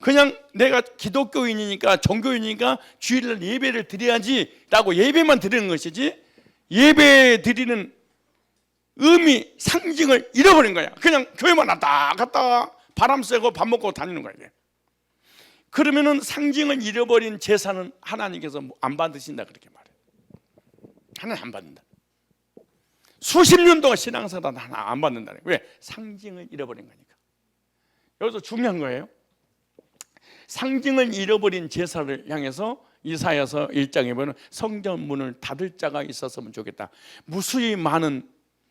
그냥 내가 기독교인이니까, 종교인이니까 주일날 예배를 드려야지 라고 예배만 드리는 것이지, 예배 드리는 의미, 상징을 잃어버린 거야. 그냥 교회만 왔다 갔다 바람 쐬고 밥 먹고 다니는 거야. 그러면은 상징을 잃어버린 제사는 하나님께서 안 받으신다, 그렇게 말해. 하나님 안 받는다. 수십 년 동안 신앙생활 하나 안 받는다. 왜? 상징을 잃어버린 거니까. 여기서 중요한 거예요. 상징을 잃어버린 제사를 향해서 이사야서 1장에 보면 성전 문을 닫을 자가 있었으면 좋겠다. 무수히 많은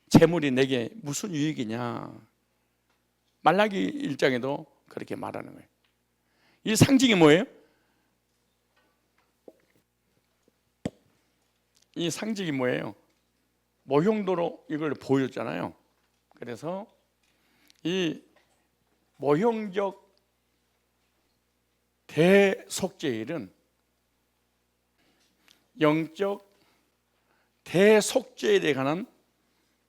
재물이 내게 무슨 유익이냐. 말라기 1장에도 그렇게 말하는 거예요. 이 상징이 뭐예요? 이 상징이 뭐예요? 모형도로 이걸 보여줬잖아요. 그래서 이 모형적 대속죄일은 영적 대속죄일에 관한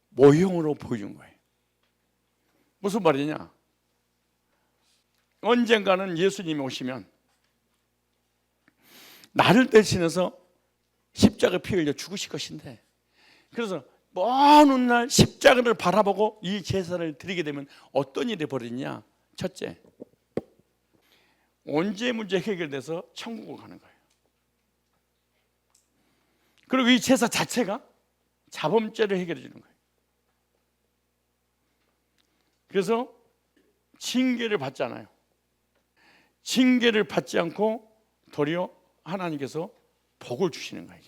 모형으로 보여준 거예요. 무슨 말이냐? 언젠가는 예수님이 오시면 나를 대신해서 십자가 피 흘려 죽으실 것인데, 그래서 먼 훗날 십자가를 바라보고 이 제사를 드리게 되면 어떤 일이 벌어지냐? 첫째, 언제 문제 해결돼서 천국을 가는 거예요. 그리고 이 제사 자체가 자범죄를 해결해 주는 거예요. 그래서 징계를 받잖아요. 징계를 받지 않고 도리어 하나님께서 복을 주시는 거예요.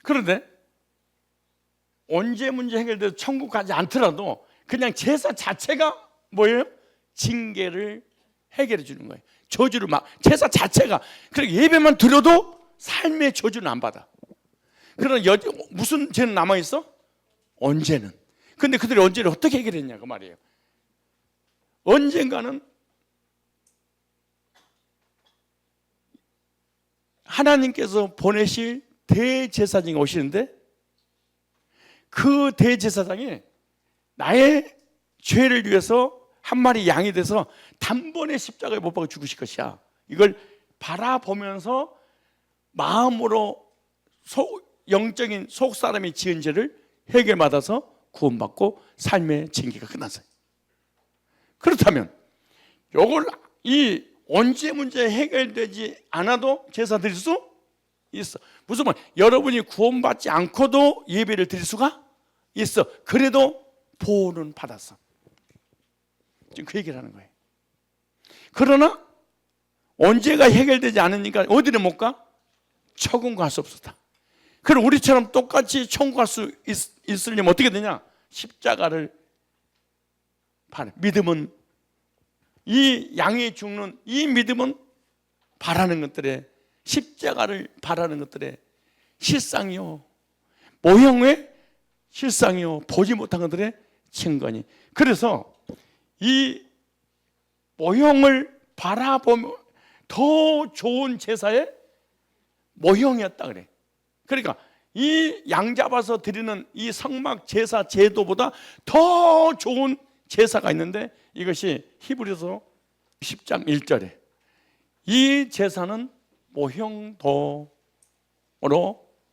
그런데 언제 문제 해결돼서 천국 가지 않더라도 그냥 제사 자체가 뭐예요? 징계를 해결해 주는 거예요. 저주를 막, 제사 자체가. 그러니까 예배만 드려도 삶의 저주는 안 받아. 그러나 무슨 죄는 남아있어? 언제는. 근데 그들이 언제를 어떻게 해결했냐 그 말이에요. 언젠가는 하나님께서 보내실 대제사장이 오시는데 그 대제사장이 나의 죄를 위해서 한 마리 양이 돼서 단번에 십자가에 못 박아 죽으실 것이야. 이걸 바라보면서 마음으로 영적인 속사람이 지은 죄를 해결받아서 구원받고 삶의 징계가 끝났어요. 그렇다면 이걸 이 언제 문제 해결되지 않아도 제사 드릴 수 있어. 무슨 말? 여러분이 구원받지 않고도 예배를 드릴 수가 있어. 그래도 보호는 받았어. 지금 그 얘기를 하는 거예요. 그러나 언제가 해결되지 않으니까 어디를 못 가? 천국 갈 수 없었다. 그럼 우리처럼 똑같이 천국 갈 수 있으려면 어떻게 되냐? 십자가를 바라. 믿음은 이 양이 죽는 이 믿음은 바라는 것들에 십자가를 바라는 것들에 실상이요 모형의 실상이요 보지 못한 것들의 증거니. 그래서 이 모형을 바라보면 더 좋은 제사의 모형이었다 그래. 그러니까 이 양 잡아서 드리는 이 성막 제사 제도보다 더 좋은 제사가 있는데 이것이 히브리서 10장 1절에 이 제사는 모형도로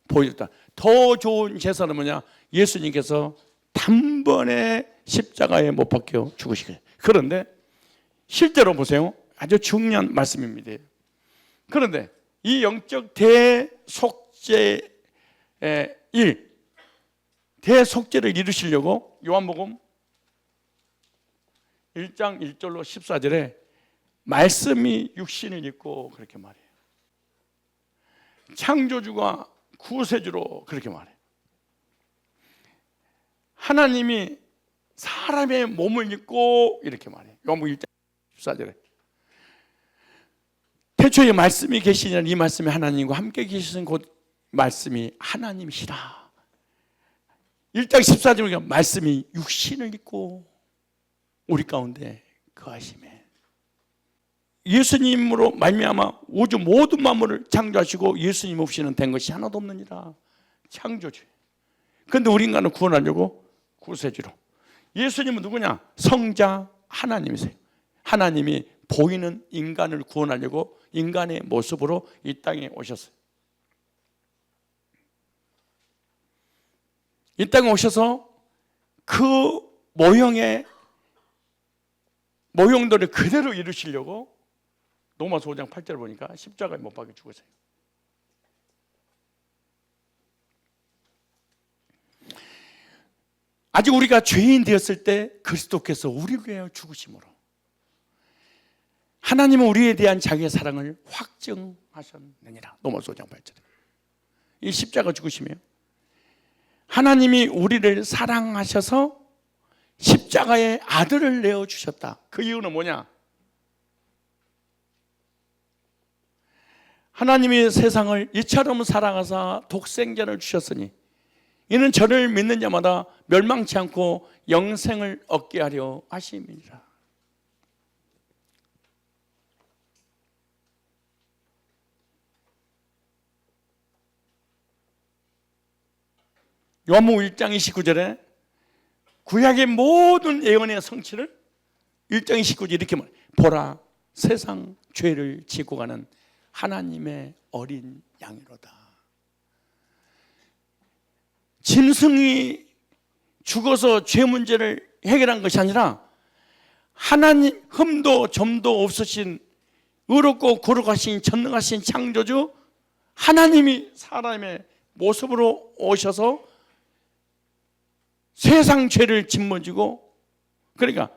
보여줬다. 더 좋은 제사는 뭐냐? 예수님께서 단번에 십자가에 못 박혀 죽으시게. 그런데 실제로 보세요. 아주 중요한 말씀입니다. 그런데 이 영적 대속죄의 대속죄를 이루시려고 요한복음 1장 1절로 14절에 말씀이 육신을 입고 그렇게 말해요. 창조주가 구세주로 그렇게 말해요. 하나님이 사람의 몸을 입고 이렇게 말해요. 요한복음 1장 14절에 태초에 말씀이 계시니라. 이 말씀이 하나님과 함께 계시는 곧 말씀이 하나님이시라. 1장 14절에 말씀이 육신을 입고 우리 가운데 거하심에 예수님으로 말미암아 우주 모든 만물을 창조하시고 예수님 없이는 된 것이 하나도 없느니라. 창조주. 그런데 우리 인간을 구원하려고 구세주로. 예수님은 누구냐? 성자 하나님이세요. 하나님이 보이는 인간을 구원하려고 인간의 모습으로 이 땅에 오셨어요. 이 땅에 오셔서 그 모형들을 그대로 이루시려고 로마서 5장 8절 보니까 십자가에 못 박혀 죽으세요. 아직 우리가 죄인 되었을 때 그리스도께서 우리를 위하여 죽으심으로 하나님은 우리에 대한 자기의 사랑을 확증하셨느니라. 로마서 5장 8절에 이 십자가 죽으심이에요. 하나님이 우리를 사랑하셔서 십자가에 아들을 내어주셨다. 그 이유는 뭐냐? 하나님이 세상을 이처럼 사랑하사 독생자를 주셨으니 이는 저를 믿는 자마다 멸망치 않고 영생을 얻게 하려 하심이니라. 요한복음 1장 29절에 구약의 모든 예언의 성취를 1장 29절 이렇게 말해요. 보라 세상 죄를 지고 가는 하나님의 어린 양이로다. 짐승이 죽어서 죄 문제를 해결한 것이 아니라 하나님 흠도 점도 없으신 의롭고 거룩하신 전능하신 창조주 하나님이 사람의 모습으로 오셔서 세상 죄를 짊어지고, 그러니까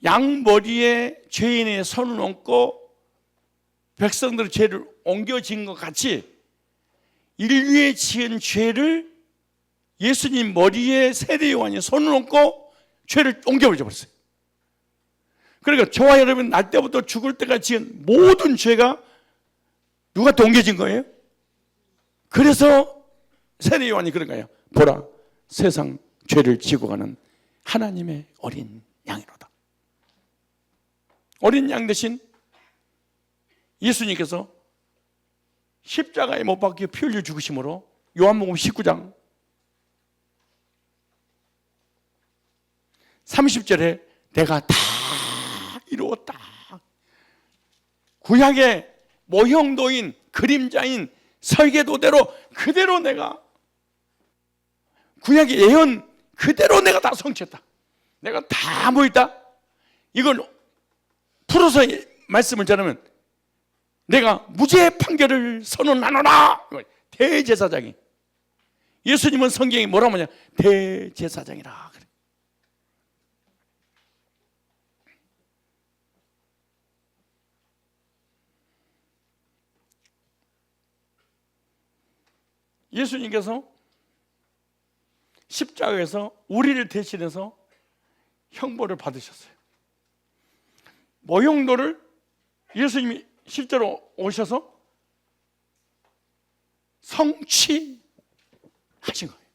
양머리에 죄인의 손을 얹고 백성들의 죄를 옮겨진 것 같이 인류의 지은 죄를 예수님 머리에 세례 요한이 손을 얹고 죄를 옮겨버려 버렸어요. 그러니까 저와 여러분 날 때부터 죽을 때까지 지은 모든 죄가 누가 옮겨진 거예요? 그래서 세례 요한이 그런 거예요. 보라 세상 죄를 지고 가는 하나님의 어린 양이로다. 어린 양 대신 예수님께서 십자가에 못 박혀 피 흘려 죽으심으로 요한복음 19장 30절에 내가 다 이루었다. 구약의 모형도인 그림자인 설계도대로 그대로 내가 구약의 예언 그대로 내가 다 성취했다. 내가 다 뭐 있다? 이걸 풀어서 말씀을 전하면 내가 무죄 판결을 선언하노라. 대제사장이. 예수님은 성경이 뭐라고 하냐? 대제사장이라 그래. 예수님께서 십자가에서 우리를 대신해서 형벌을 받으셨어요. 모형도를 예수님이 실제로 오셔서 성취하신 거예요.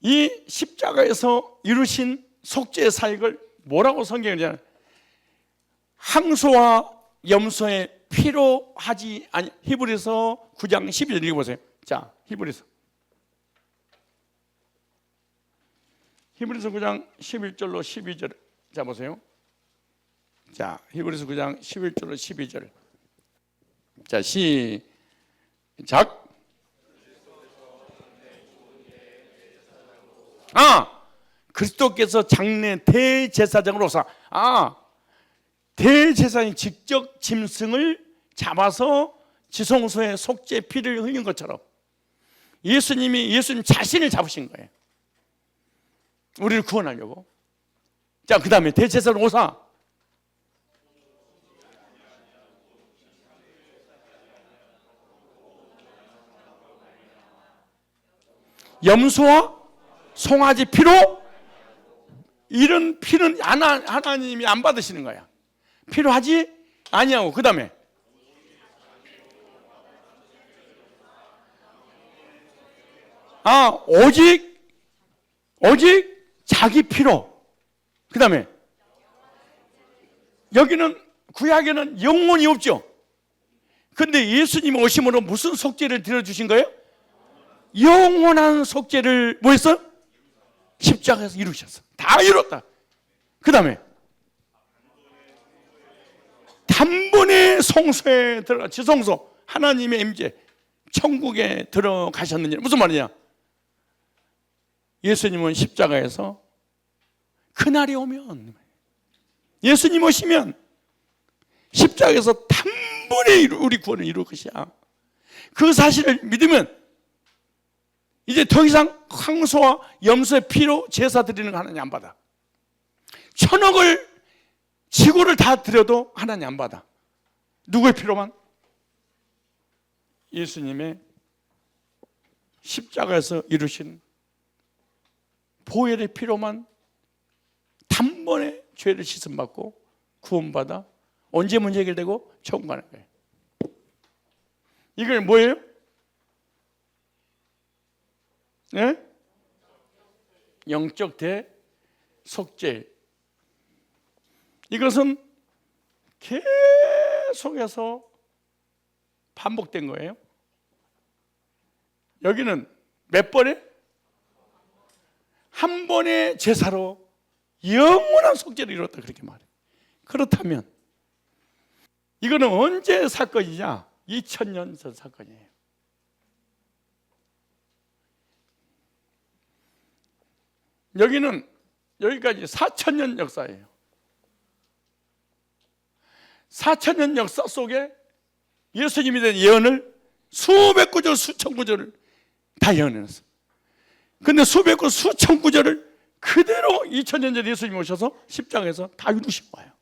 이 십자가에서 이루신 속죄의 사역을 뭐라고 성경에 얘기하냐? 항소와 염소의 피로 하지 아니. 히브리서 9장 12절 읽어보세요. 자, 히브리서 9장 11절로 12절. 자, 보세요. 자, 히브리서 9장 11절로 12절. 자, 시작. 그리스도께서 장래 대제사장으로서 대제사장이 직접 짐승을 잡아서 지성소에 속죄 피를 흘린 것처럼 예수님 자신을 잡으신 거예요. 우리를 구원하려고. 자, 그 다음에 대제사장 오사. 염소와 송아지 피로, 이런 피는 하나님이 안 받으시는 거야. 필요하지 아니하고. 그 다음에 오직 자기 피로. 그 다음에 여기는 구약에는 영혼이 없죠. 근데 예수님 오심으로 무슨 속죄를 드려주신 거예요? 영원한 속죄를 뭐 했어요? 십자가에서 이루셨어. 다 이뤘다. 그 다음에 단번에 성소에 들어가, 지성소, 하나님의 임재, 천국에 들어가셨느냐. 무슨 말이냐? 예수님은 십자가에서 그날이 오면, 예수님 오시면 십자가에서 단번에 우리 구원을 이룰 것이야. 그 사실을 믿으면 이제 더 이상 황소와 염소의 피로 제사 드리는 거 하나님 안 받아. 천억을 지구를 다 드려도 하나님 안 받아. 누구의 피로만? 예수님의 십자가에서 이루신 보혈의 피로만 단번에 죄를 씻음받고 구원받아 언제 문제 해결되고 천국 가는 거예요. 이걸 뭐예요? 네? 영적 대속죄. 이것은 계속해서 반복된 거예요. 여기는 몇 번에? 한 번의 제사로 영원한 속죄를 이뤘다, 그렇게 말해요. 그렇다면 이거는 언제 사건이냐? 2000년 전 사건이에요. 여기는 여기까지 4000년 역사예요. 4000년 역사 속에 예수님이 된 예언을 수백 구절, 수천 구절을 다 예언해놨어. 근데 수백 구절, 수천 구절을 그대로 2000년 전에 예수님이 오셔서 십자가에서 다 이루신 거예요.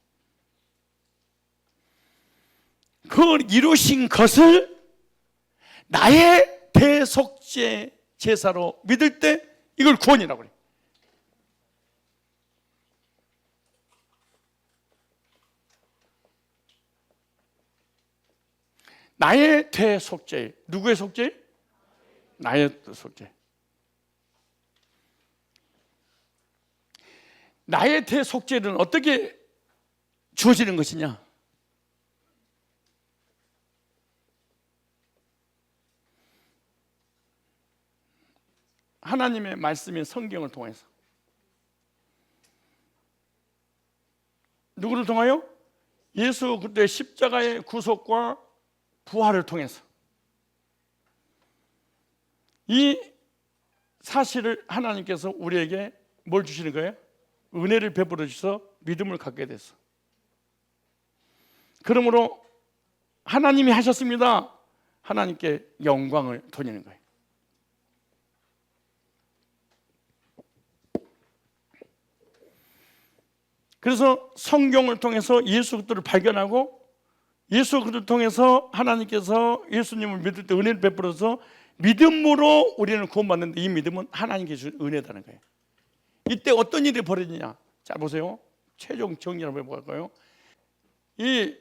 그걸 이루신 것을 나의 대속죄 제사로 믿을 때 이걸 구원이라고 그래요. 나의 대속죄. 누구의 속죄? 나의 속죄. 나의 대속죄는 어떻게 주어지는 것이냐? 하나님의 말씀인 성경을 통해서. 누구를 통하여? 예수 그리스도의 십자가의 구속과 부활을 통해서. 이 사실을 하나님께서 우리에게 뭘 주시는 거예요? 은혜를 베풀어 주셔서 믿음을 갖게 됐어. 그러므로 하나님이 하셨습니다. 하나님께 영광을 돌리는 거예요. 그래서 성경을 통해서 예수 그리스도를 발견하고 예수 그리스도를 통해서 하나님께서 예수님을 믿을 때 은혜를 베풀어서 믿음으로 우리는 구원받는데 이 믿음은 하나님께 주신 은혜다는 거예요. 이때 어떤 일이 벌어지냐? 자 보세요. 최종 정리를 해볼까요? 이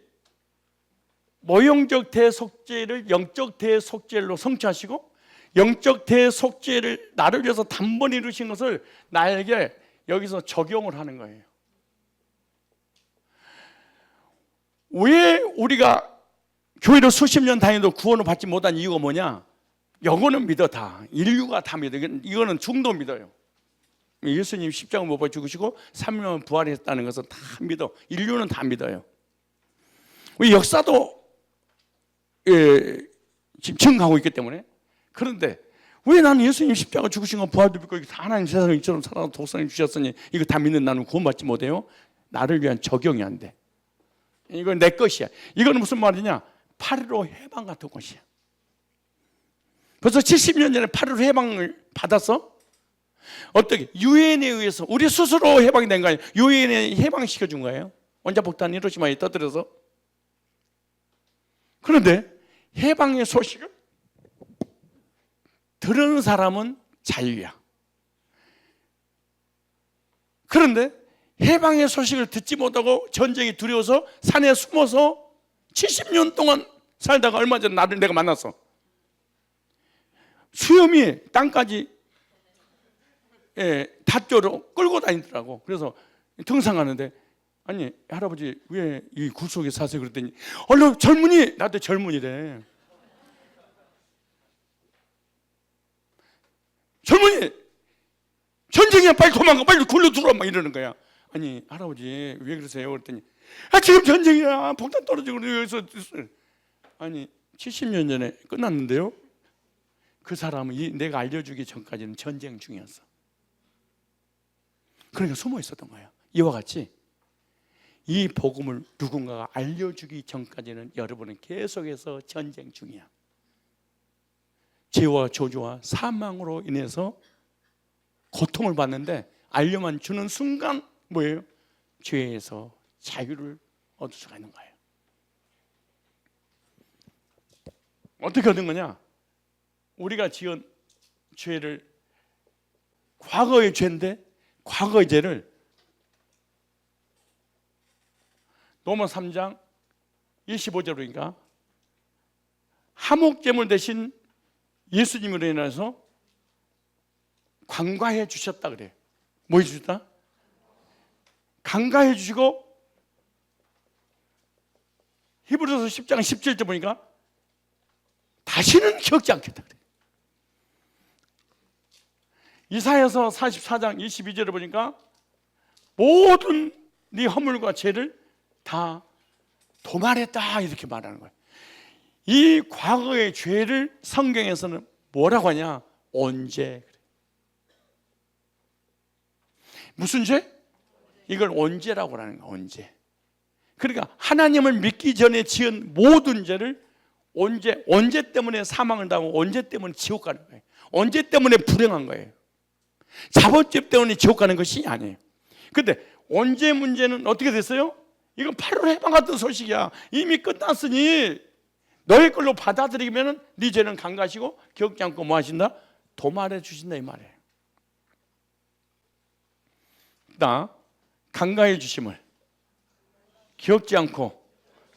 모형적 대속죄를 영적 대속죄로 성취하시고 영적 대속죄를 나를 위해서 단번에 이루신 것을 나에게 여기서 적용을 하는 거예요. 왜 우리가 교회를 수십 년 다녀도 구원을 받지 못한 이유가 뭐냐? 영혼은 믿어 다. 인류가 다 믿어. 이거는 중도 믿어요. 예수님 십자가 못 박혀 죽으시고 3일 만에 부활했다는 것은 다 믿어. 인류는 다 믿어요. 우리 역사도 지금 증가하고 있기 때문에. 그런데 왜 나는 예수님 십자가 죽으신 거 부활도 믿고 다 하나님 세상을 이처럼 살아서 독생을 주셨으니 이거 다 믿는 나는 구원받지 못해요? 나를 위한 적용이 안 돼. 이건 내 것이야. 이건 무슨 말이냐? 8.15 해방 같은 것이야. 벌써 70년 전에 8.15 해방을 받았어? 어떻게? 유엔에 의해서 우리 스스로 해방이 된 거 아니에요? 유엔에 해방시켜 준 거예요. 원자폭탄 히로시마에 터뜨려서. 그런데 해방의 소식을 들은 사람은 자유야. 그런데 해방의 소식을 듣지 못하고 전쟁이 두려워서 산에 숨어서 70년 동안 살다가 얼마 전에 나를 내가 만났어. 수염이 땅까지 닷조로 끌고 다니더라고. 그래서 등산하는데 아니 할아버지 왜 이 굴속에 사세요? 그랬더니 얼른 젊은이, 나도 젊은이래. 젊은이 전쟁이야, 빨리 도망가, 빨리 굴로 들어와, 막 이러는 거야. 아니 할아버지 왜 그러세요? 그랬더니 지금 전쟁이야, 폭탄 떨어지고 여기서. 아니 70년 전에 끝났는데요. 그 사람은 내가 알려주기 전까지는 전쟁 중이었어. 그러니까 숨어 있었던 거야. 이와 같이 이 복음을 누군가가 알려주기 전까지는 여러분은 계속해서 전쟁 중이야. 죄와 저주와 사망으로 인해서 고통을 받는데 알려만 주는 순간 뭐예요? 죄에서 자유를 얻을 수가 있는 거예요. 어떻게 얻은 거냐? 우리가 지은 죄를, 과거의 죄인데 과거의 죄를 로마 3장 25절이니까 화목제물 대신 예수님으로 인해서 관과해 주셨다 그래요. 뭐 해주셨다? 간과해 주시고, 히브리서 10장 17절 보니까 다시는 기억지 않겠다 그래요. 이사야서 44장 22절을 보니까 모든 네 허물과 죄를 다 도말했다 이렇게 말하는 거예요. 이 과거의 죄를 성경에서는 뭐라고 하냐? 언제. 무슨 죄? 이걸 언제라고 하는 거야. 언제. 그러니까 하나님을 믿기 전에 지은 모든 죄를 언제 때문에 사망을 당하고 언제 때문에 지옥 가는 거예요. 언제 때문에 불행한 거예요. 자본주의 때문에 지옥 가는 것이 아니에요. 근데 언제 문제는 어떻게 됐어요? 이건 8.15 해방 같은 소식이야. 이미 끝났으니 너의 걸로 받아들이면 네 죄는 간과하시고 기억지 않고 뭐 하신다? 도말해 주신다 이 말이에요. 나 간과해 주심을, 기억지 않고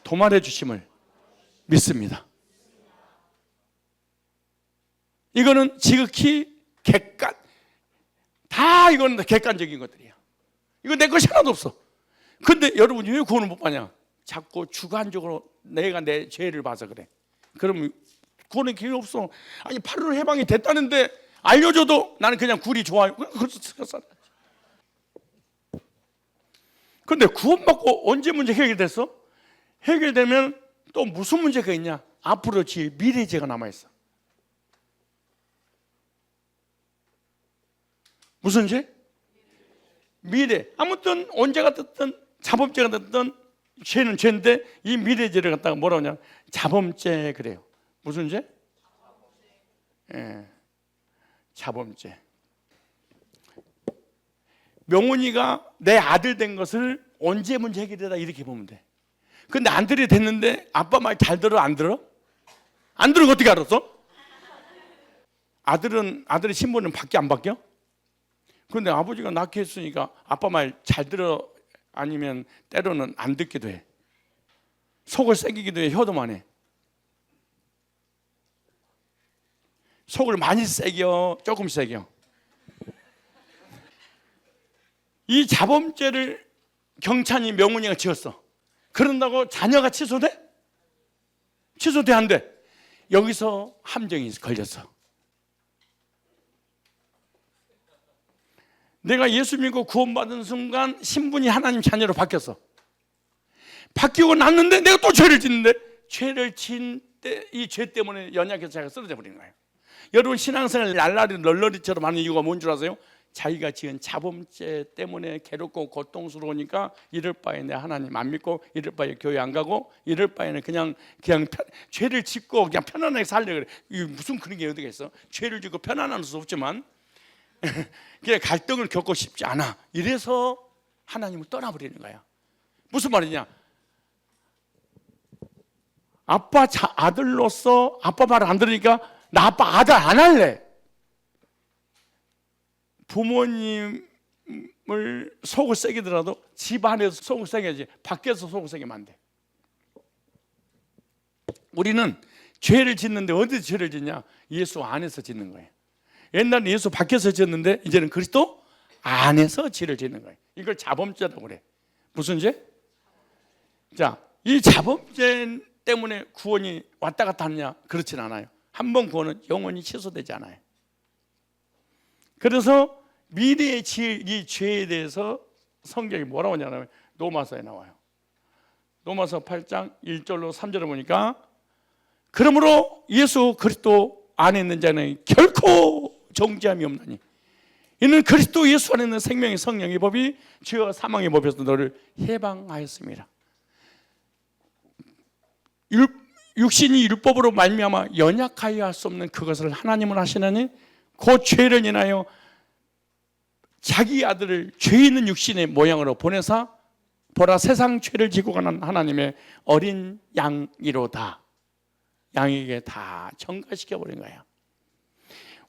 도말해 주심을 믿습니다. 이거는 지극히 객관, 다 이거는 객관적인 것들이야. 이거 내 것이 하나도 없어. 근데 여러분이 왜 구원을 못 받냐? 자꾸 주관적으로 내가 내 죄를 봐서 그래. 그러면 구원의 기회 없어. 아니 8.15 해방이 됐다는데 알려줘도 나는 그냥 굴이 좋아요. 그런데 구원받고 언제 문제 해결됐어? 해결되면 또 무슨 문제가 있냐? 앞으로 지을 미래 죄가 남아있어. 무슨 죄? 미래. 아무튼 언제가 됐든 자범죄가 됐든 죄는 죄인데 이 미래 죄를 갖다가 뭐라고 하냐? 자범죄 그래요. 무슨 죄? 예, 자범죄. 명훈이가 내 아들 된 것을 언제 문제 해결되다 이렇게 보면 돼. 근데 아들이 됐는데 아빠 말 잘 들어 안 들어? 안 들으면 어떻게 알았어? 아들의 신분은 바뀌어 안 바뀌어? 그런데 아버지가 낳게 했으니까 아빠 말 잘 들어 아니면 때로는 안 듣기도 해. 속을 새기기도 해. 효도만 해. 속을 많이 새겨 조금 새겨. 이 자범죄를 경찬이 명훈이가 지었어. 그런다고 자녀가 취소돼? 취소돼 안 돼. 여기서 함정이 걸렸어. 내가 예수 믿고 구원받은 순간 신분이 하나님 자녀로 바뀌었어. 바뀌고 났는데 내가 또 죄를 짓는데 죄를 진 때 이 죄 때문에 연약해서 자기가 쓰러져 버리는 거예요. 여러분 신앙생활 날라리 널널이처럼 하는 이유가 뭔 줄 아세요? 자기가 지은 자범죄 때문에 괴롭고 고통스러우니까 이럴 바에 내 하나님 안 믿고 이럴 바에 교회 안 가고 이럴 바에는 그냥 죄를 짓고 그냥 편안하게 살려고 그래. 이게 무슨 그런 게 어디가 있어? 죄를 짓고 편안할 수 없지만 그냥 갈등을 겪고 싶지 않아. 이래서 하나님을 떠나버리는 거야. 무슨 말이냐? 아빠 아들로서 아빠 말을 안 들으니까 나 아빠 아들 안 할래. 부모님을 속을 새기더라도 집 안에서 속을 새겨야지 밖에서 속을 새기면 안 돼. 우리는 죄를 짓는데 어디서 죄를 짓냐? 예수 안에서 짓는 거예요. 옛날에 예수 밖에서 짓는데 이제는 그리스도 안에서 죄를 짓는 거예요. 이걸 자범죄라고 그래. 무슨 죄? 자, 이 자범죄 때문에 구원이 왔다 갔다 하느냐? 그렇진 않아요. 한 번 구원은 영원히 취소되지 않아요. 그래서 미래에 지을 이 죄에 대해서 성경이 뭐라고 하냐면 로마서에 나와요. 로마서 8장 1절로 3절을 보니까 그러므로 예수 그리스도 안에 있는 자는 결코 정죄함이 없나니 이는 그리스도 예수 안에 있는 생명의 성령의 법이 죄와 사망의 법에서 너를 해방하였습니다. 육신이 율법으로 말미암아 연약하여 할 수 없는 그것을 하나님은 하시나니 그 죄를 인하여 자기 아들을 죄 있는 육신의 모양으로 보내사 보라 세상 죄를 지고 가는 하나님의 어린 양이로다. 양에게 다 전가시켜버린 거예요.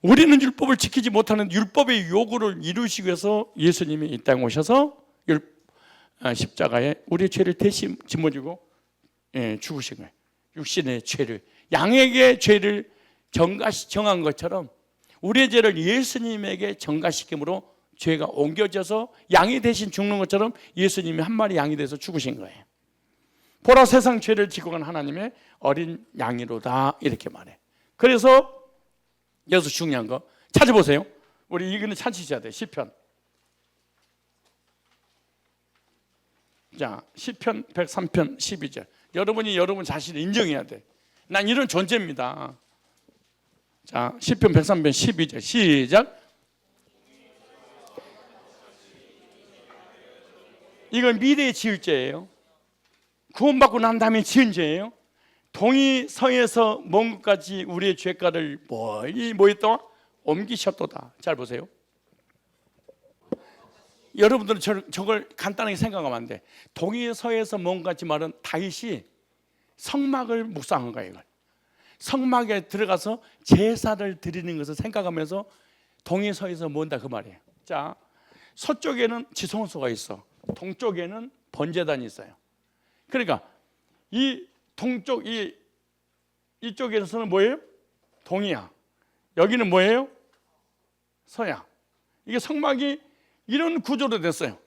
우리는 율법을 지키지 못하는 율법의 요구를 이루시기 위해서 예수님이 이 땅에 오셔서 십자가에 우리의 죄를 대신 짊어지고 죽으신 거예요. 육신의 죄를 양에게 죄를 정한 것처럼 우리의 죄를 예수님에게 전가시킴으로 죄가 옮겨져서 양이 대신 죽는 것처럼 예수님이 한 마리 양이 돼서 죽으신 거예요. 보라 세상 죄를 지고 간 하나님의 어린 양이로다 이렇게 말해. 그래서 여기서 중요한 거 찾아보세요. 우리 이거는 찾으셔야 돼. 시편. 자, 시편 103편 12절. 여러분이 여러분 자신을 인정해야 돼. 난 이런 존재입니다. 자, 시편 103편 12절 시작. 이건 미래에 지을 죄예요. 구원받고 난 다음에 지은 죄예요. 동이 서에서 먼 곳까지 우리의 죄가를 멀리 뭐했다? 옮기셨도다. 잘 보세요. 여러분들은 저걸 간단하게 생각하면 안 돼. 동이 서에서 먼 곳까지 말은 다윗이 성막을 묵상한 거예요. 이걸. 성막에 들어가서 제사를 드리는 것을 생각하면서 동이 서에서 먼다 그 말이에요. 자, 서쪽에는 지성소가 있어. 동쪽에는 번제단이 있어요. 그러니까 이 동쪽 이쪽에서는 뭐예요? 동이야. 여기는 뭐예요? 서야. 이게 성막이 이런 구조로 됐어요.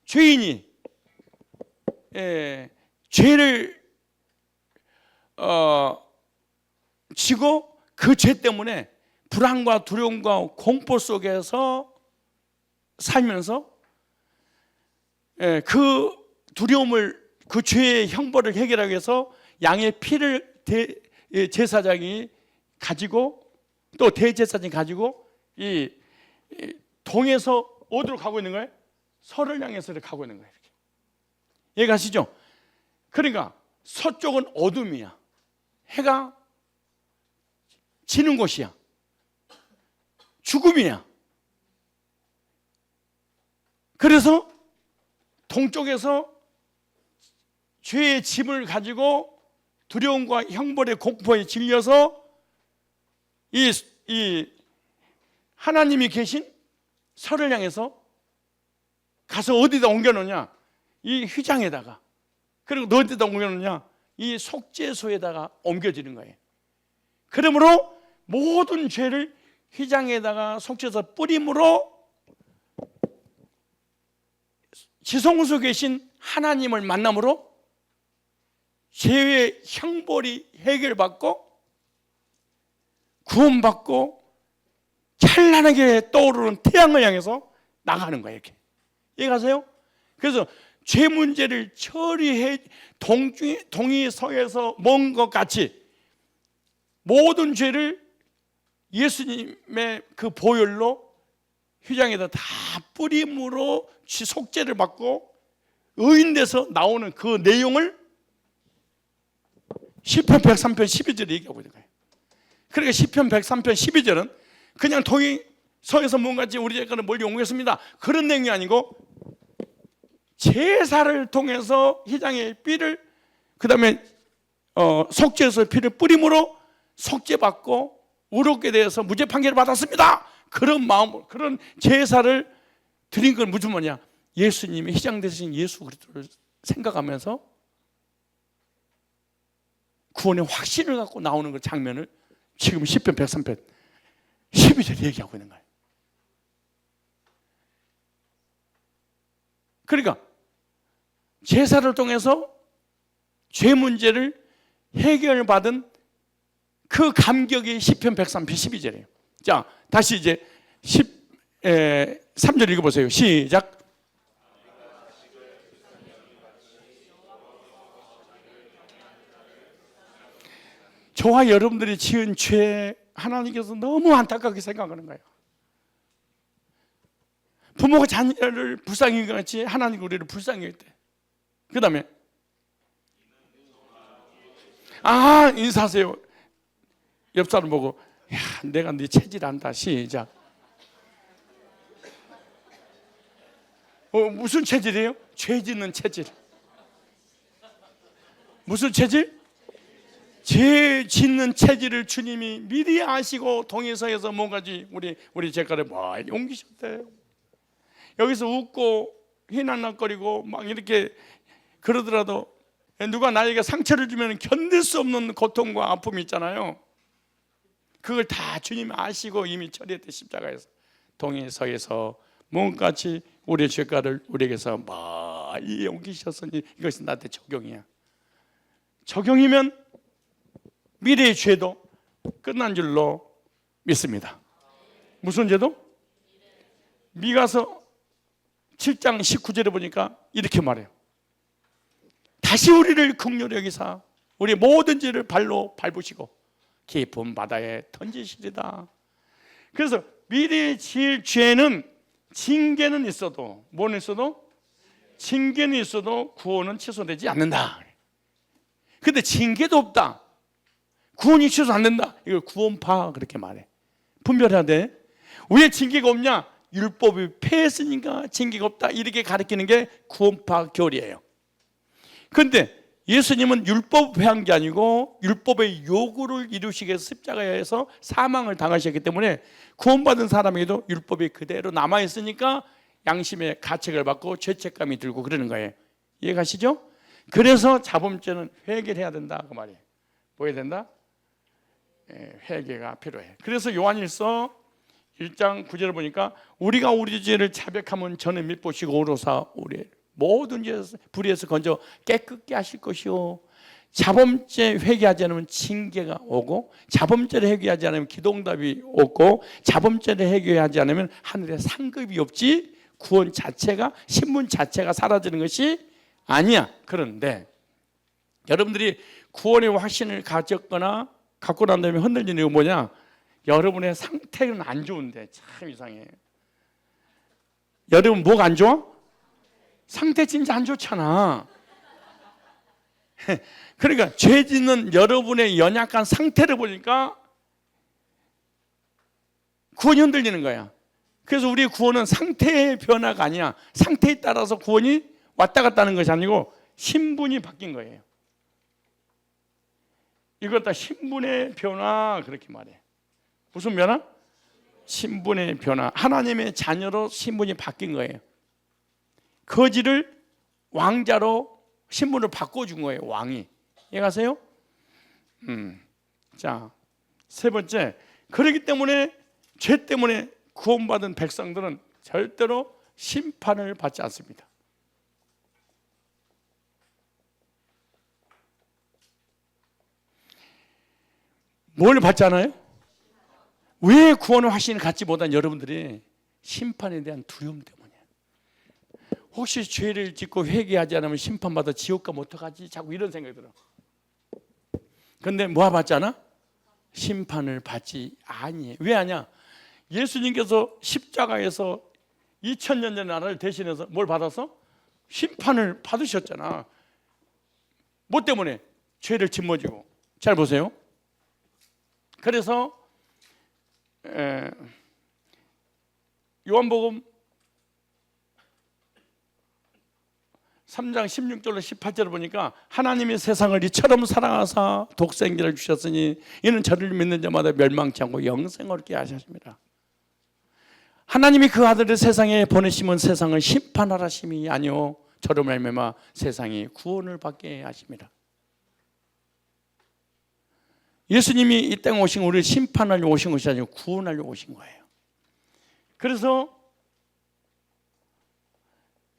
죄인이 죄를 지고 그 죄 때문에 불안과 두려움과 공포 속에서 살면서 그 두려움을, 그 죄의 형벌을 해결하기 위해서 양의 피를 제사장이 가지고, 또 대제사장이 가지고 이 동에서 어디로 가고 있는 거예요? 서를 향해서 가고 있는 거예요. 이렇게. 이해가시죠? 그러니까 서쪽은 어둠이야. 해가 지는 곳이야. 죽음이야. 그래서 동쪽에서 죄의 짐을 가지고 두려움과 형벌의 공포에 질려서 이 하나님이 계신 서를 향해서 가서 어디다 옮겨놓냐? 이 휘장에다가. 그리고 너 어디다 옮겨놓냐? 이 속죄소에다가 옮겨지는 거예요. 그러므로 모든 죄를 휘장에다가 속죄소 뿌림으로 지성소 계신 하나님을 만남으로 죄의 형벌이 해결받고 구원받고 찬란하게 떠오르는 태양을 향해서 나가는 거예요. 이렇게. 이해가세요? 그래서 죄 문제를 처리해 동의서에서 먼 것 같이 모든 죄를 예수님의 그 보혈로 휘장에다 다 뿌림으로 속죄를 받고 의인돼서 나오는 그 내용을 시편 103편 12절에 얘기하고 있는 거예요. 그러니까 시편 103편 12절은 그냥 동의서에서 뭔가지 우리 제가는 멀리 옮겼습니다, 그런 내용이 아니고 제사를 통해서 휘장의 피를, 그 다음에 속죄에서 피를 뿌림으로 속죄받고 의롭게 되어서 무죄 판결을 받았습니다, 그런 마음으로, 그런 제사를 드린 건 무슨 뭐냐? 예수님이 휘장 되신 예수 그리스도를 생각하면서 구원의 확신을 갖고 나오는 그 장면을 지금 시편 103편 12절에 얘기하고 있는 거예요. 그러니까 제사를 통해서 죄 문제를 해결받은 그 감격이 시편 103편 12절이에요. 자, 다시 이제 3절 읽어보세요. 시작. 저와 여러분들이 지은 죄 하나님께서 너무 안타깝게 생각하는 거예요. 부모가 자녀를 불쌍히 여기같이 하나님이 우리를 불쌍히 여길 때, 그 다음에 인사하세요. 옆 사람 보고, 야, 내가 네 체질 안다. 시작. 무슨 체질이에요? 죄 짓는 체질. 무슨 체질? 죄 짓는 체질을 주님이 미리 아시고 동의서에서 뭔가지 우리 제가를 많이 옮기셨대. 여기서 웃고 희난락거리고 막 이렇게 그러더라도 누가 나에게 상처를 주면 견딜 수 없는 고통과 아픔이 있잖아요. 그걸 다 주님이 아시고 이미 처리했대. 십자가에서 동의서에서 뭔가지 우리의 죄가를 우리에게서 많이 옮기셨으니 이것이 나한테 적용이야. 적용이면 미래의 죄도 끝난 줄로 믿습니다. 무슨 죄도? 미가서 7장 19절에 보니까 이렇게 말해요. 다시 우리를 긍휼히 여기사 우리 모든 죄를 발로 밟으시고 깊은 바다에 던지시리다. 그래서 미래의 지을 죄는 징계는 있어도, 뭐는 있어도? 징계는 있어도 구원은 취소되지 않는다. 근데 징계도 없다, 구원이 취소 안 된다, 이걸 구원파 그렇게 말해. 분별해야 돼. 왜 징계가 없냐? 율법이 폐했으니까 징계가 없다, 이렇게 가르치는 게 구원파 교리예요. 그런데 예수님은 율법 폐한 게 아니고 율법의 요구를 이루시기 위해서 십자가에서 사망을 당하셨기 때문에 구원받은 사람에게도 율법이 그대로 남아있으니까 양심의 가책을 받고 죄책감이 들고 그러는 거예요. 이해가시죠? 그래서 자범죄는 회개해야 된다 그 말이에요. 뭐 해야 된다? 회개가 필요해. 그래서 요한일서 1장 9절을 보니까 우리가 우리 죄를 자백하면 저는 밉보시고 오로사 우리 모든 죄에서 불의에서 건져 깨끗게 하실 것이요 자범죄 회개하지 않으면 징계가 오고, 자범죄를 회개하지 않으면 기도응답이 없고, 자범죄를 회개하지 않으면 하늘에 상급이 없지 구원 자체가, 신분 자체가 사라지는 것이 아니야. 그런데 여러분들이 구원의 확신을 가졌거나 갖고 난 다음에 흔들리는 이유가 뭐냐? 여러분의 상태는 안 좋은데. 참 이상해. 여러분 뭐가 안 좋아? 상태 진짜 안 좋잖아. 그러니까 죄 짓는 여러분의 연약한 상태를 보니까 구원이 흔들리는 거야. 그래서 우리의 구원은 상태의 변화가 아니야. 상태에 따라서 구원이 왔다 갔다 하는 것이 아니고 신분이 바뀐 거예요. 이걸 다 신분의 변화 그렇게 말해. 무슨 변화? 신분의 변화. 하나님의 자녀로 신분이 바뀐 거예요. 거지를 왕자로 신분을 바꿔준 거예요. 왕이. 이해가세요? 자, 세 번째, 그렇기 때문에 죄 때문에 구원받은 백성들은 절대로 심판을 받지 않습니다. 뭘 받지 않아요? 왜 구원의 확신을 갖지 못한 여러분들이 심판에 대한 두려움 때문이에요. 혹시 죄를 짓고 회개하지 않으면 심판받아 지옥 가면 어떡하지? 자꾸 이런 생각이 들어. 근데 뭐 받지 않아? 심판을 받지 아니에요. 왜 아냐? 예수님께서 십자가에서 2000년 전 나라를 대신해서 뭘 받아서? 심판을 받으셨잖아. 뭐 때문에? 죄를 짊어지고. 잘 보세요. 그래서 요한복음 3장 16절로 18절을 보니까 하나님이 세상을 이처럼 사랑하사 독생자를 주셨으니 이는 저를 믿는 자마다 멸망치 않고 영생을 얻게 하셨습니다. 하나님이 그 아들을 세상에 보내심은 세상을 심판하라 심이 아니요 저로 말미암아 세상이 구원을 받게 하십니다. 예수님이 이 땅에 오신 우리를 심판하려고 오신 것이 아니고 구원하려고 오신 거예요. 그래서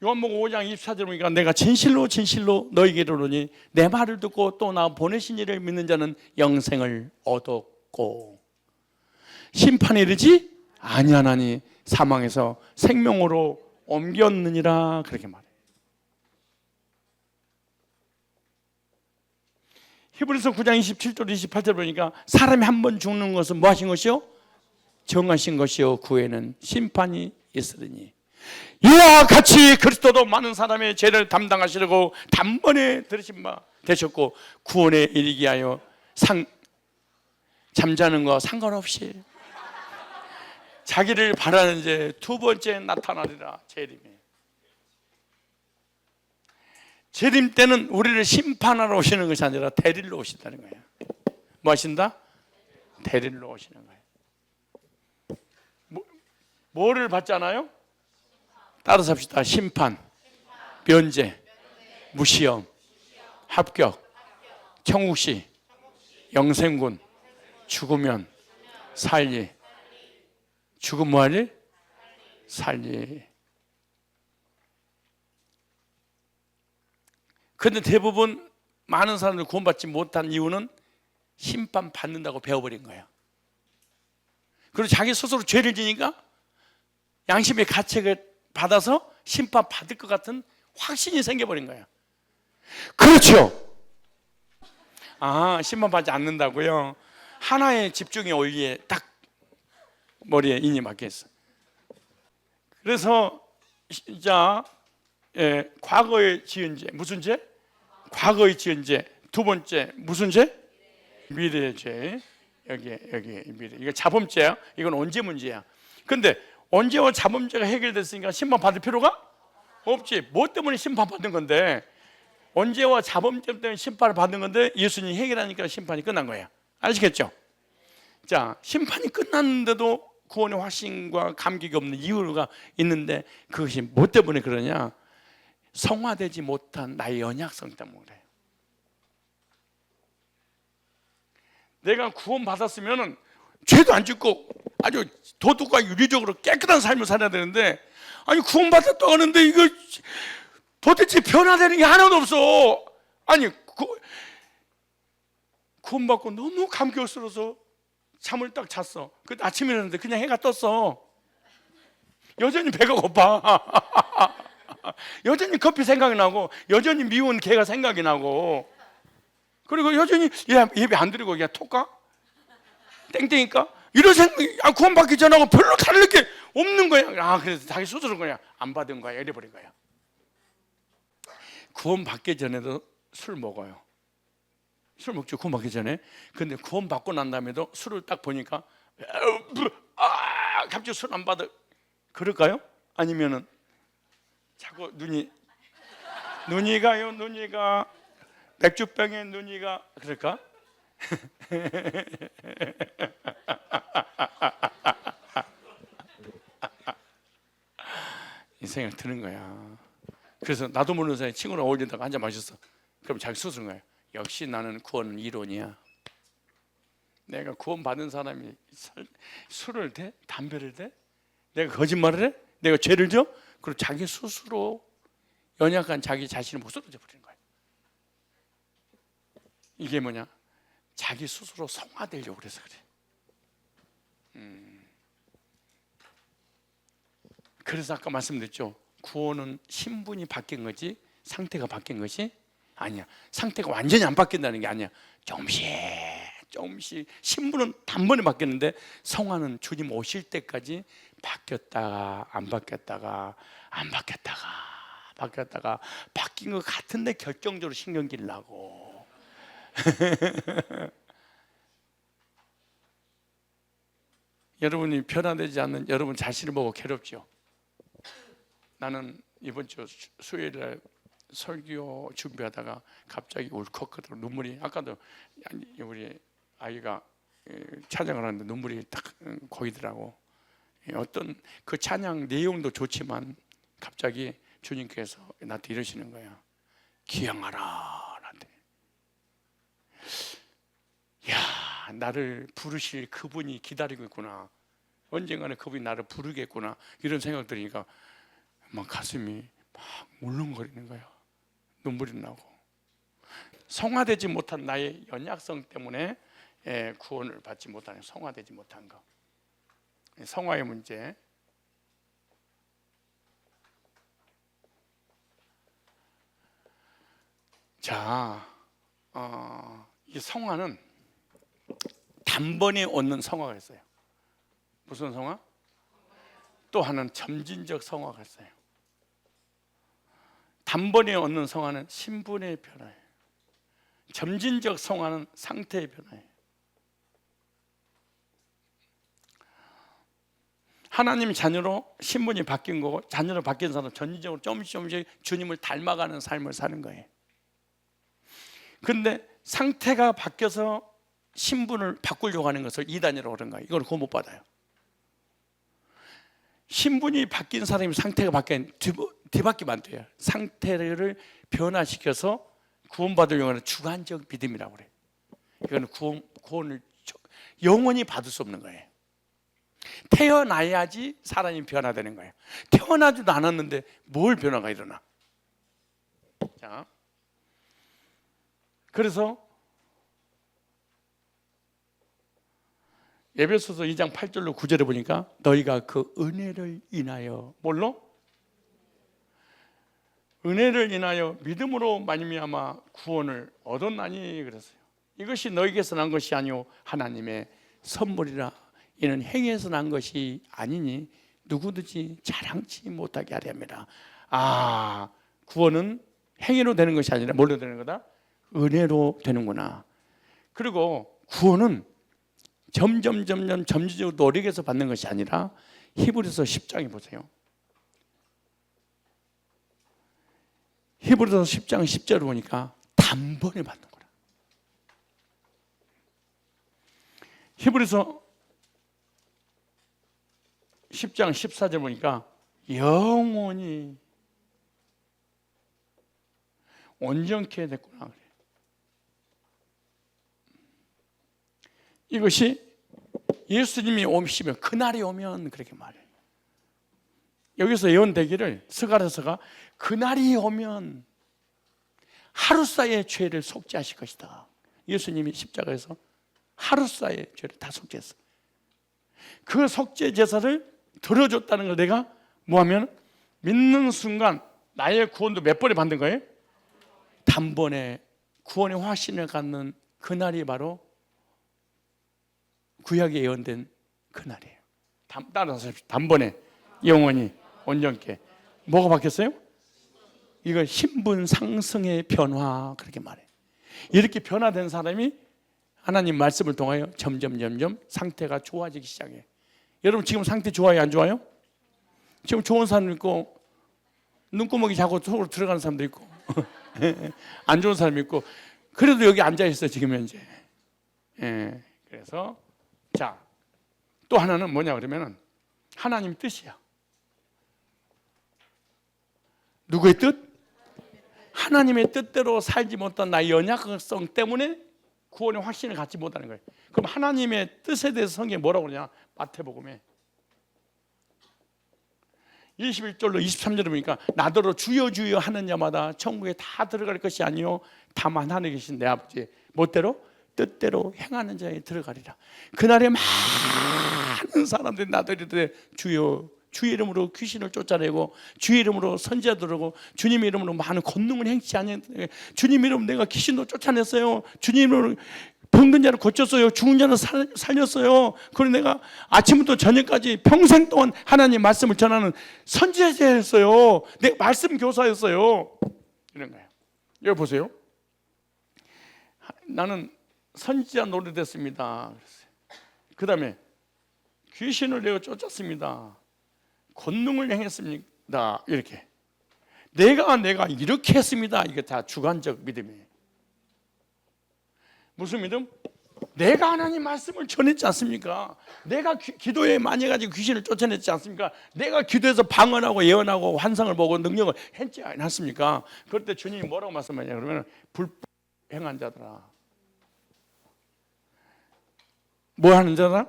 요한복음 5장 24절 보니까 내가 진실로 진실로 너희에게 이르노니 내 말을 듣고 또 나 보내신 이를 믿는 자는 영생을 얻었고 심판에 이르지 아니하나니 사망에서 생명으로 옮겼느니라 그렇게 말해요. 히브리서 9장 27절 28절 보니까 사람이 한 번 죽는 것은 뭐 하신 것이요? 정하신 것이요 그 후에는 심판이 있으리니 이와 같이 그리스도도 많은 사람의 죄를 담당하시려고 단번에 들으신 바 되셨고 구원에 이르게 하여 잠자는 거 상관없이 자기를 바라는 자 두 번째 나타나리라. 재림이. 재림 때는 우리를 심판하러 오시는 것이 아니라 대리러 오신다는 거예요. 뭐 하신다? 대리러 오시는 거예요. 뭐를 받지 않아요? 따라서 합시다. 심판, 면제, 무시험, 합격, 천국시, 영생군, 죽으면 살리. 죽음 뭐하리? 살리. 그런데 대부분 많은 사람들 구원받지 못한 이유는 심판 받는다고 배워버린 거예요. 그리고 자기 스스로 죄를 지니까 양심의 가책을 받아서 심판 받을 것 같은 확신이 생겨버린 거예요. 그렇죠. 아, 심판 받지 않는다고요? 하나의 집중의 원리에 딱 머리에 인이 막혀있어. 그래서 자, 과거에 지은 죄 무슨 죄? 과거에 지은 죄. 두 번째 무슨 죄? 미래의 죄. 여기 미래. 이거 자범죄야. 이건 언제 문제야. 근데 언제와 자범죄가 해결됐으니까 심판 받을 필요가 없지. 뭐 때문에 심판 받는 건데? 언제와 자범죄 때문에 심판을 받는 건데 예수님이 해결하니까 심판이 끝난 거야. 아시겠죠? 자, 심판이 끝났는데도 구원의 확신과 감격이 없는 이유가 있는데 그것이 뭐 때문에 그러냐? 성화되지 못한 나의 연약성 때문에 그래요. 내가 구원받았으면 죄도 안 짓고 아주 도덕과 윤리적으로 깨끗한 삶을 살아야 되는데 아니 구원받았다고 하는데 이거 도대체 변화되는 게 하나도 없어. 아니 구원받고 너무 감격스러워서 잠을 딱 잤어. 그 아침에 일어났는데 그냥 해가 떴어. 여전히 배가 고파. 여전히 커피 생각이 나고, 여전히 미운 개가 생각이 나고, 그리고 여전히 예배 안 드리고 그냥 톡까? 땡땡이까? 이런 생각, 구원받기 전하고 별로 다를 게 없는 거야. 그래서 자기 스스로 그냥 안 받은 거야. 이래버린 거야. 구원받기 전에도 술 먹어요. 술 먹죠, 구원받기 전에. 근데 구원받고 난 다음에도 술을 딱 보니까 갑자기 술 안 받아. 그럴까요? 아니면은 자꾸 눈이 가요. 눈이 가. 맥주병에 눈이 가. 그럴까? 이 생각 드는 거야. 그래서 나도 모르는 사이에 친구랑 어울린다고 한잔 마셨어. 그럼 자기 스스로인 거야. 역시 나는 구원은 이론이야. 내가 구원받은 사람이 술을 대? 담배를 대? 내가 거짓말을 해? 내가 죄를 져? 그리고 자기 스스로 연약한 자기 자신을 못 쓰러져 버리는 거야. 이게 뭐냐? 자기 스스로 성화되려고 그래서 그래. 그래서 아까 말씀드렸죠. 구원은 신분이 바뀐 거지 상태가 바뀐 것이 아니야. 상태가 완전히 안 바뀐다는 게 아니야. 조금씩 신분은 단번에 바뀌었는데 성화는 주님 오실 때까지 바뀌었다가 안 바뀌었다가 안 바뀌었다가 바뀐 것 같은데 결정적으로 신경질 나고. 여러분이 변화되지 않는 여러분 자신을 보고 괴롭죠. 나는 이번 주 수요일날 설교 준비하다가 갑자기 울컥하더라고. 눈물이, 아까도 우리 아이가 찬양을 하는데 눈물이 딱 고이더라고. 어떤 그 찬양 내용도 좋지만 갑자기 주님께서 나한테 이러시는 거야. 기양하라. 나한테. 야, 나를 부르실 그분이 기다리고 있구나. 언젠가는 그분이 나를 부르겠구나. 이런 생각 들으니까 막 가슴이 막 울렁거리는 거야. 눈물이 나고. 성화되지 못한 나의 연약성 때문에 구원을 받지 못하는, 성화되지 못한 거. 성화의 문제. 자, 이 성화는 단번에 얻는 성화가 있어요. 무슨 성화? 또 하나는 점진적 성화가 있어요. 단번에 얻는 성화는 신분의 변화예요. 점진적 성화는 상태의 변화예요. 하나님 자녀로 신분이 바뀐 거고, 자녀로 바뀐 사람은 전진적으로 조금씩 주님을 닮아가는 삶을 사는 거예요. 그런데 상태가 바뀌어서 신분을 바꾸려고 하는 것을 이단이라고 그런 거예요. 이걸 구원 못 받아요. 신분이 바뀐 사람이 상태가 바뀌면 뒤바뀌면 안 돼요. 상태를 변화시켜서 구원받으려고 하는 주관적 믿음이라고 그래요. 이거는 구원을 영원히 받을 수 없는 거예요. 태어나야지 사람이 변화되는 거예요. 태어나지도 않았는데 뭘 변화가 일어나? 자, 그래서 에베소서 2장 8절로 9절에 보니까 너희가 그 은혜를 인하여 뭘로? 은혜를 인하여 믿음으로 말미암아 구원을 얻었나니 그랬어요. 이것이 너희에게서 난 것이 아니오 하나님의 선물이라. 이는 행위에서 난 것이 아니니 누구든지 자랑치 못하게 하려 합니다. 구원은 행위로 되는 것이 아니라 뭘로 되는 거다? 은혜로 되는구나. 그리고 구원은 점진적으로 노력해서 받는 것이 아니라 히브리서 10장에 보세요. 히브리서 10장 10절을 보니까 단번에 받는 거라. 히브리서 10장 14절 보니까 영원히 온전케 됐구나 그래. 이것이 예수님이 오시면, 그날이 오면 그렇게 말해요. 여기서 예언되기를 스가랴서가 그날이 오면 하루 사이에 죄를 속죄하실 것이다. 예수님이 십자가에서 하루사이에 죄를 다 속죄했어. 그 속죄 제사를 들어줬다는 걸 내가 뭐하면 믿는 순간 나의 구원도 몇 번에 받는 거예요? 단번에 구원의 확신을 갖는 그날이 바로 구약에 예언된 그날이에요. 따라서 단번에 영원히 온전케 뭐가 바뀌었어요? 이거 신분 상승의 변화 그렇게 말해요. 이렇게 변화된 사람이 하나님 말씀을 통하여 점점 상태가 좋아지기 시작해요. 여러분 지금 상태 좋아요 안 좋아요? 지금 좋은 사람 있고 눈구멍이 자고 속으로 들어가는 사람도 있고 안 좋은 사람이 있고 그래도 여기 앉아 있어요 지금 현재. 그래서 자, 또 하나는 뭐냐 그러면은 하나님 뜻이야. 누구의 뜻? 하나님의 뜻대로 살지 못한 나의 연약성 때문에 구원의 확신을 갖지 못하는 거예요. 그럼 하나님의 뜻에 대해서 성경에 뭐라고 그러냐? 마태복음에 21절로 23절에 보니까 나더러 주여 주여 하는 자마다 천국에 다 들어갈 것이 아니요 다만 하늘에 계신 내 아버지의 멋대로 뜻대로 행하는 자에 들어가리라. 그날에 많은 사람들이 나더러 주여 주의 이름으로 귀신을 쫓아내고 주의 이름으로 선지자들하고 주님 이름으로 많은 권능을 행치 않는 주님 이름으로 내가 귀신도 쫓아냈어요. 주님 이름으로 병든 자를 고쳤어요. 죽은 자를 살렸어요. 그리고 내가 아침부터 저녁까지 평생 동안 하나님 말씀을 전하는 선지자였어요. 내가 말씀 교사였어요. 이런 거예요. 여기 보세요. 나는 선지자 노릇했습니다. 그 다음에 귀신을 내어 쫓았습니다. 권능을 행했습니다. 이렇게 내가 이렇게 했습니다. 이게 다 주관적 믿음이에요. 무슨 믿음? 내가 하나님 말씀을 전했지 않습니까? 내가 기도에 많이 해가지고 귀신을 쫓아냈지 않습니까? 내가 기도해서 방언하고 예언하고 환상을 보고 능력을 했지 않습니까? 그럴 때 주님이 뭐라고 말씀하냐 그러면 불법 행한 자들아, 뭐 하는 자들아?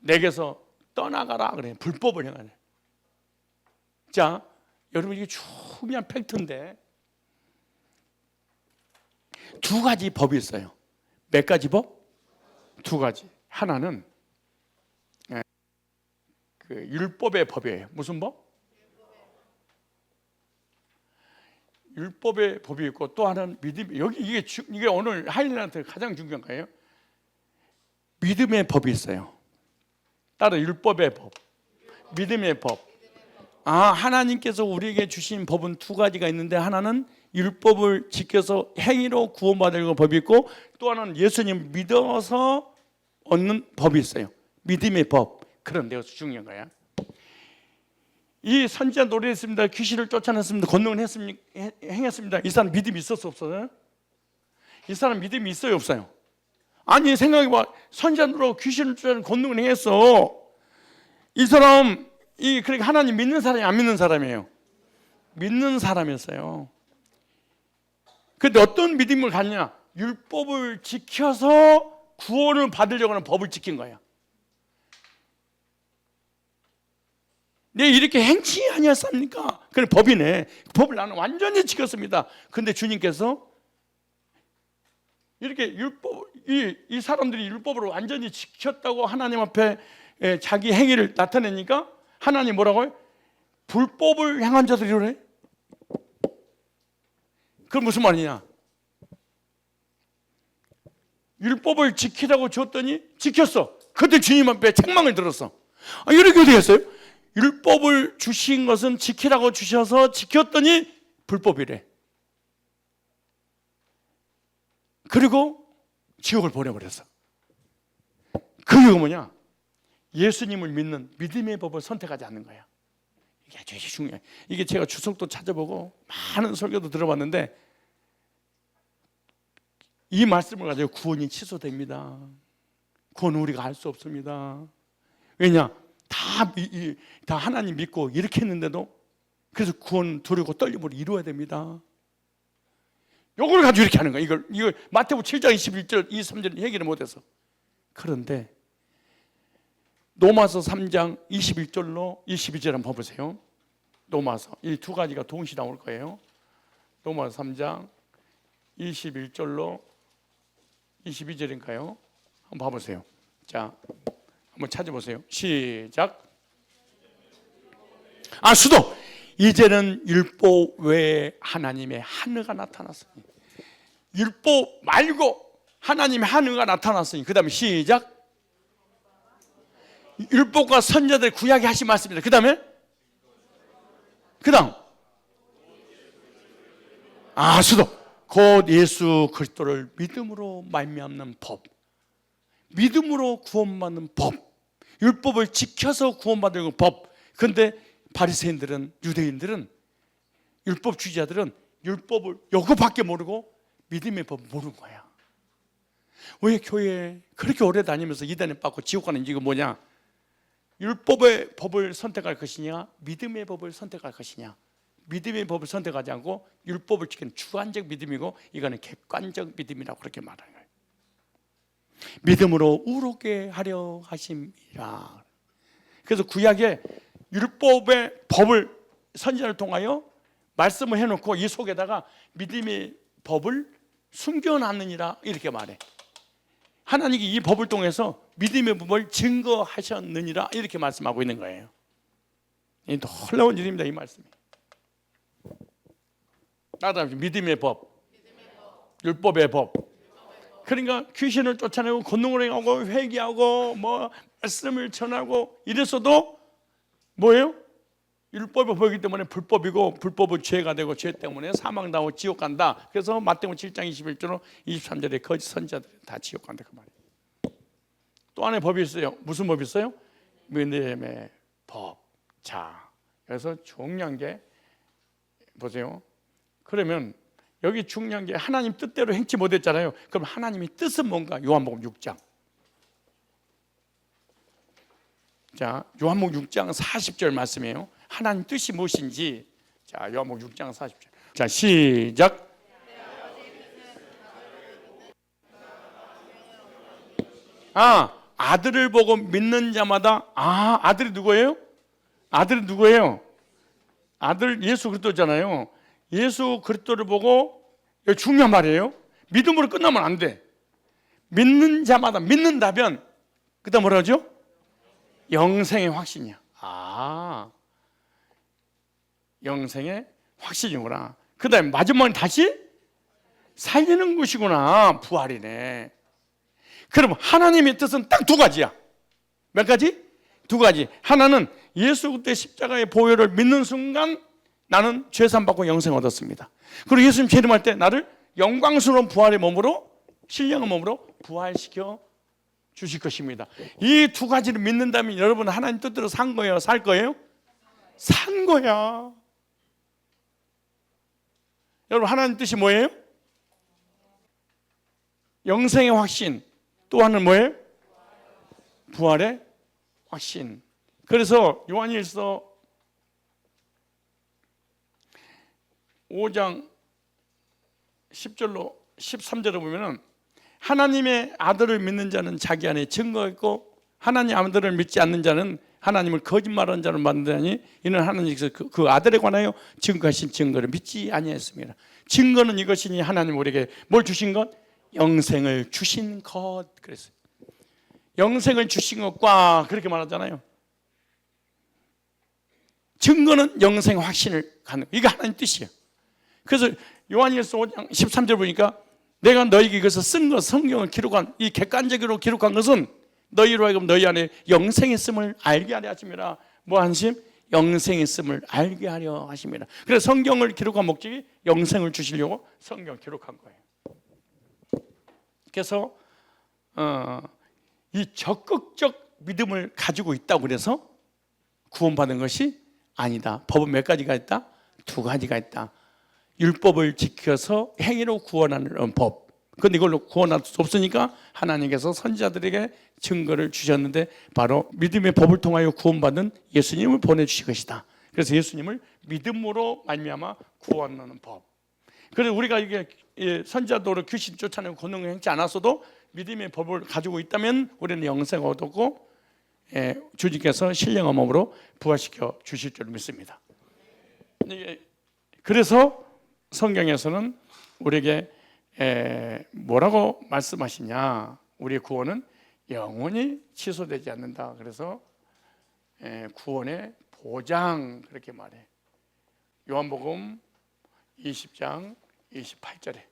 내게서 떠나가라 그래. 불법을 행하네. 자, 여러분 이게 중요한 팩트인데 두 가지 법이 있어요. 몇 가지 법? 두 가지. 하나는 그 율법의 법이에요. 무슨 법? 율법의 법이 있고 또 하나는 믿음. 여기 이게 오늘 하이라이트 가장 중요한 거예요. 믿음의 법이 있어요. 따로 율법의 법, 믿음의 법. 하나님께서 우리에게 주신 법은 두 가지가 있는데 하나는 율법을 지켜서 행위로 구원받을 법이 있고 또 하나는 예수님 믿어서 얻는 법이 있어요. 믿음의 법. 그런데 여기서 중요한 거야. 이 선지자 노래했습니다. 귀신을 쫓아냈습니다. 권능을 행했습니다. 이 사람 믿음이 있었어 없어요? 이 사람 믿음이 있어요 없어요? 아니 생각해봐. 선지자로 귀신을 쫓아내는 권능을 행했어. 이 사람 그러니까 하나님 믿는 사람이 안 믿는 사람이에요. 믿는 사람이었어요. 그런데 어떤 믿음을 갖냐? 율법을 지켜서 구원을 받으려고 하는 법을 지킨 거야. 내 이렇게 행치 아니었습니까? 그래 법이네. 법을 나는 완전히 지켰습니다. 근데 주님께서 이렇게 이 사람들이 율법을 완전히 지켰다고 하나님 앞에 자기 행위를 나타내니까 하나님 뭐라고요? 불법을 행한 자들이래. 그건 무슨 말이냐? 율법을 지키라고 줬더니 지켰어. 그때 주님 앞에 책망을 들었어. 이렇게 어떻게 했어요? 율법을 주신 것은 지키라고 주셔서 지켰더니 불법이래. 그리고 지옥을 보내버렸어. 그 이유가 뭐냐? 예수님을 믿는 믿음의 법을 선택하지 않는 거야. 이게 아주 중요해. 이게 제가 주석도 찾아보고 많은 설교도 들어봤는데 이 말씀을 가지고 구원이 취소됩니다. 구원은 우리가 할 수 없습니다. 왜냐? 다 하나님 믿고 이렇게 했는데도 그래서 구원 두려고 떨림으로 이루어야 됩니다. 요걸 가지고 이렇게 하는 거야. 이걸 마태복음 7장 21절 23절 얘기를 못해서. 그런데 로마서 3장 21절로 22절 한번 봐보세요. 로마서 이 두 가지가 동시에 나올 거예요. 로마서 3장 21절로 22절인가요? 한번 봐보세요. 자, 한번 찾아보세요. 시작. 수도. 이제는 율법 외에 하나님의 한의가 나타났으니. 율법 말고 하나님의 한의가 나타났으니. 그 다음에 시작. 율법과 선자들 구약에 하신 말씀입니다. 그 다음에 수도. 곧 예수 그리스도를 믿음으로 말미암는 법. 믿음으로 구원받는 법. 율법을 지켜서 구원받는 법. 그런데 바리새인들은, 유대인들은, 율법주의자들은 율법을 요거밖에 모르고 믿음의 법 모르는 거야. 왜 교회에 그렇게 오래 다니면서 이단에 빠고 지옥 가는 이유가 뭐냐? 율법의 법을 선택할 것이냐, 믿음의 법을 선택할 것이냐. 믿음의 법을 선택하지 않고 율법을 지키는 주관적 믿음이고, 이거는 객관적 믿음이라고 그렇게 말하는 거예요. 믿음으로 의롭게 하려 하심이라. 그래서 구약에 율법의 법을 선지자를 통하여 말씀을 해놓고 이 속에다가 믿음의 법을 숨겨놨느니라 이렇게 말해. 하나님이 이 법을 통해서 믿음의 법을 증거하셨느니라 이렇게 말씀하고 있는 거예요. 이 놀라운 일입니다, 이 말씀이. 따라서 믿음의 법, 율법의 법. 그러니까 귀신을 쫓아내고 권능을 행하고 회개하고 말씀을 전하고 이랬어도 뭐예요? 율법의 법이기 때문에 불법이고, 불법은 죄가 되고 죄 때문에 사망당하고 지옥 간다. 그래서 마태복음 7장 21절로 23절에 거짓 선지자들이 다 지옥 간다 그 말이에요. 또 하나의 법이 있어요. 무슨 법이 있어요? 믿음의 법. 자, 그래서 중요한 게 보세요. 그러면 여기 중요한 게 하나님 뜻대로 행치 못했잖아요. 그럼 하나님의 뜻은 뭔가? 요한복음 6장. 자, 요한복음 6장 40절 말씀이에요. 하나님 뜻이 무엇인지. 자, 요한복음 6장 40절. 자, 시작. 아들을 보고 믿는 자마다. 아들이 누구예요? 아들이 누구예요? 아들 예수 그리스도잖아요. 예수 그리스도를 보고, 이거 중요한 말이에요. 믿음으로 끝나면 안 돼. 믿는 자마다, 믿는다면 그 다음 뭐라 하죠? 영생의 확신이야. 영생의 확신이구나. 그 다음에 마지막에 다시 살리는 것이구나. 부활이네. 그럼 하나님의 뜻은 딱 두 가지야. 몇 가지? 두 가지. 하나는 예수 그리스도의 십자가의 보혈을 믿는 순간 나는 죄산 받고 영생 얻었습니다. 그리고 예수님 재림할 때 나를 영광스러운 부활의 몸으로, 신령한 몸으로 부활시켜 주실 것입니다. 이 두 가지를 믿는다면 여러분 하나님 뜻대로 산 거예요? 살 거예요? 산 거야. 여러분 하나님 뜻이 뭐예요? 영생의 확신. 또 하나는 뭐예요? 부활의 확신. 그래서 요한일서 5장 10절로 13절에 보면은 하나님의 아들을 믿는 자는 자기 안에 증거가 있고, 하나님 아들을 믿지 않는 자는 하나님을 거짓말하는 자를 만드니 이는 하나님께서 그 아들에 관하여 증거하신 증거를 믿지 아니했습니다. 증거는 이것이니 하나님 우리에게 뭘 주신 것? 영생을 주신 것. 그랬어요. 영생을 주신 것과 그렇게 말하잖아요. 증거는 영생의 확신을 갖는 거. 이게 하나님 뜻이에요. 그래서 요한일서 5장 13절 보니까 내가 너희에게 이것을 쓴 것, 성경을 기록한, 이 객관적으로 기록한 것은 너희로 하여금 너희 안에 영생이 있음을 알게 하려 하심이라. 뭐 하심? 영생이 있음을 알게 하려 하심이라. 그래서 성경을 기록한 목적이 영생을 주시려고 성경을 기록한 거예요. 그래서 이 적극적 믿음을 가지고 있다고 그래서 구원받은 것이 아니다. 법은 몇 가지가 있다? 두 가지가 있다. 율법을 지켜서 행위로 구원하는 법. 그런데 이걸로 구원할 수 없으니까 하나님께서 선지자들에게 증거를 주셨는데 바로 믿음의 법을 통하여 구원받은 예수님을 보내주실 것이다. 그래서 예수님을 믿음으로 말미암아 구원하는 법. 그래서 우리가 이게 선지자도로 귀신 쫓아내고 권능을 행치 않았어도 믿음의 법을 가지고 있다면 우리는 영생을 얻었고 주님께서 신령한 몸으로 부활시켜 주실 줄 믿습니다. 그래서 성경에서는 우리에게 뭐라고 말씀하시냐? 우리의 구원은 영원히 취소되지 않는다. 그래서 구원의 보장 그렇게 말해. 요한복음 20장 28절에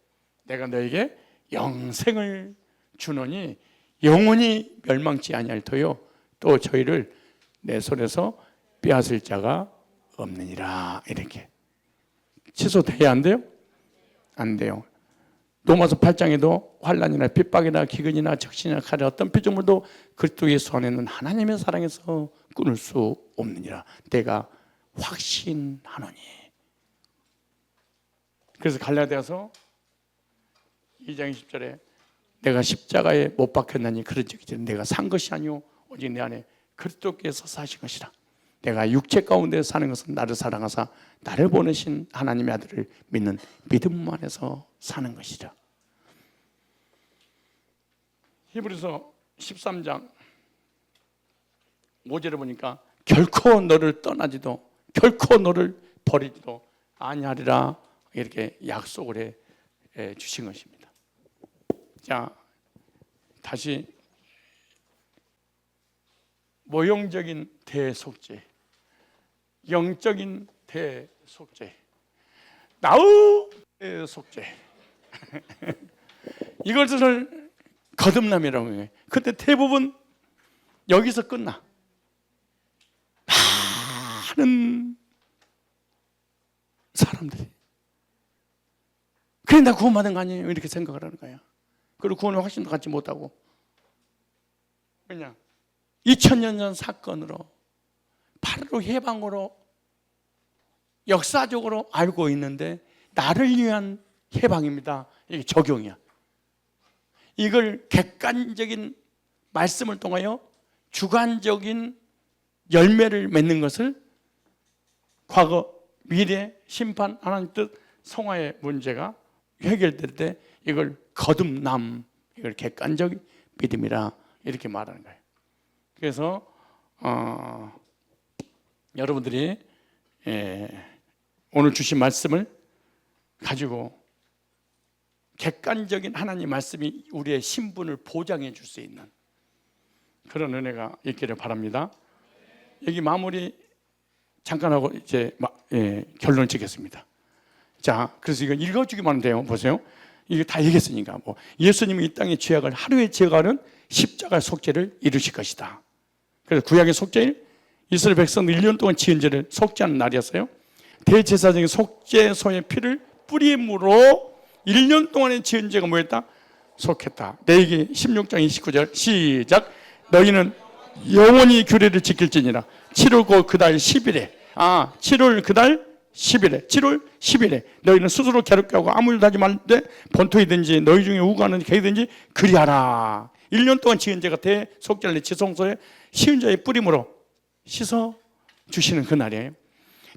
내가 너에게 영생을 주노니 영원히 멸망치 아니할 터요 또 저희를 내 손에서 빼앗을 자가 없느니라. 이렇게 취소돼야 안 돼요? 안 돼요. 로마서 8장에도 환난이나 핍박이나 기근이나 적신이나 칼의 어떤 피조물도 그리스도 예수 안에는 하나님의 사랑에서 끊을 수 없느니라. 내가 확신하노니. 그래서 갈라디아서 2장 20절에 내가 십자가에 못 박혔나니 그런즉 내가 산 것이 아니오 오직 내 안에 그리스도께서 사신 것이라. 내가 육체 가운데 사는 것은 나를 사랑하사 나를 보내신 하나님의 아들을 믿는 믿음 안에서 사는 것이라. 히브리서 13장 5절에 보니까 결코 너를 떠나지도 결코 너를 버리지도 아니하리라 이렇게 약속을 해 주신 것입니다. 자, 다시 모형적인 대속죄, 영적인 대속죄, 나우 대속죄. 이것을 거듭남이라고 해요. 근데 대부분 여기서 끝나. 많은 사람들이 그래 나 구원받은 거 아니에요 이렇게 생각을 하는 거야. 그리고 구원의 확신도 갖지 못하고 그냥 2000년 전 사건으로 바로 해방으로 역사적으로 알고 있는데 나를 위한 해방입니다. 이게 적용이야. 이걸 객관적인 말씀을 통하여 주관적인 열매를 맺는 것을 과거, 미래, 심판, 하나님 뜻, 성화의 문제가 해결될 때 이걸 거듭남, 이걸 객관적인 믿음이라 이렇게 말하는 거예요. 그래서 여러분들이 오늘 주신 말씀을 가지고 객관적인 하나님 말씀이 우리의 신분을 보장해 줄 수 있는 그런 은혜가 있기를 바랍니다. 여기 마무리 잠깐 하고 이제 결론을 찍겠습니다. 자, 그래서 이거 읽어주기만 하면 돼요. 보세요. 이게 다 얘기했으니까 뭐 예수님이 이 땅의 죄악을 하루에 제거하는 십자가 속죄를 이루실 것이다. 그래서 구약의 속죄일 이스라엘 백성들 1년 동안 지은 죄를 속죄하는 날이었어요. 대제사장의 속죄소의 피를 뿌림으로 1년 동안의 지은 죄가 뭐였다? 속했다. 레위기 16장 29절 시작. 너희는 영원히 규례를 지킬지니라. 7월 그달 10일에 7월 그달 10일에 7월 10일에 너희는 스스로 괴롭게 하고 아무 일도 하지 말되 본토이든지 너희 중에 우고하는 개이든지 그리하라. 1년 동안 지은 죄가 대속죄를 지성소에 시은 자의 뿌림으로 씻어 주시는 그날이에요.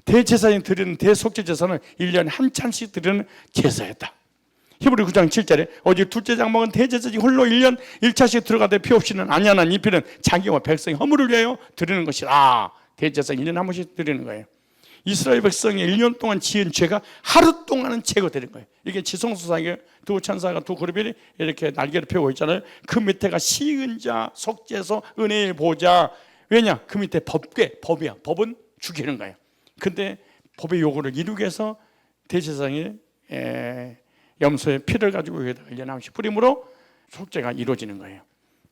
대제사장이 드리는 대속죄 제사는 1년에 한 찬씩 드리는 제사였다. 히브리 9장 7절에 오직 둘째 장막은 대제사장이 홀로 1년 1차씩 들어가되 피 없이는 아니하나 이 피는 자기와 백성의 허물을 위하여 드리는 것이라. 대제사장이 1년에 한 번씩 드리는 거예요. 이스라엘 백성이 1년 동안 지은 죄가 하루 동안은 제거되는 거예요. 이게 지성소상에 두 천사가 두 그룹이 이렇게 날개를 펴고 있잖아요. 그 밑에가 시은자, 속죄소, 은혜의 보좌. 왜냐? 그 밑에 법이야. 법은 죽이는 거예요. 근데 법의 요구를 이루기 위해서 대제사장이 염소의 피를 가지고 여기다 1년에 한 번씩 뿌림으로 속죄가 이루어지는 거예요.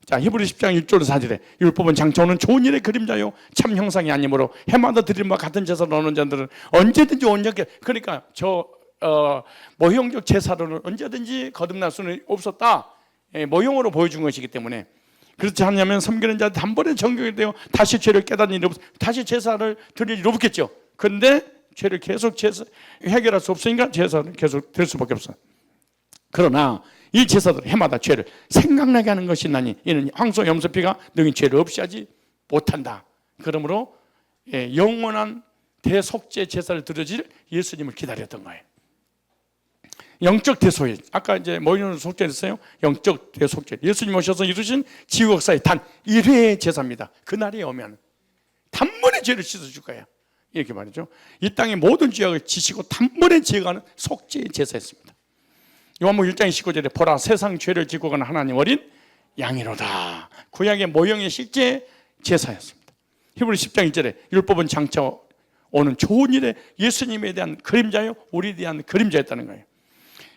자, 히브리 10장 1절 4절에 율법은 장차오는 좋은 일의 그림자요 참 형상이 아니므로 해마다 드린 바 같은 제사를 얻는 자들은 언제든지 온전케 그러니까 모형적 제사로는 언제든지 거듭날 수는 없었다. 모형으로 보여준 것이기 때문에 그렇지 않냐면 섬기는 자들 단번에 정결이 되어 다시 죄를 깨닫는 일이 다시 제사를 드릴 일이 없겠죠. 그런데 죄를 계속 해결할 수 없으니까 제사를 계속 드릴 수밖에 없어요. 그러나 이 제사들 해마다 죄를 생각나게 하는 것이 나니 이는 황소 염소피가 너희 죄를 없이 하지 못한다. 그러므로 영원한 대속죄 제사를 드려질 예수님을 기다렸던 거예요. 영적 대속죄. 아까 이제 모이는 속죄했어요. 영적 대속죄. 예수님 오셔서 이루신 지구 역사의 단 1회의 제사입니다. 그날이 오면 단번에 죄를 씻어줄 거야. 이렇게 말이죠. 이 땅의 모든 죄악을 지시고 단번에 제거하는 속죄의 제사였습니다. 요한복음 1장 19절에 보라 세상 죄를 지고 가는 하나님 어린 양이로다. 구약의 모형의 실제 제사였습니다. 히브리 10장 1절에 율법은 장차 오는 좋은 일에 예수님에 대한 그림자요 우리에 대한 그림자였다는 거예요.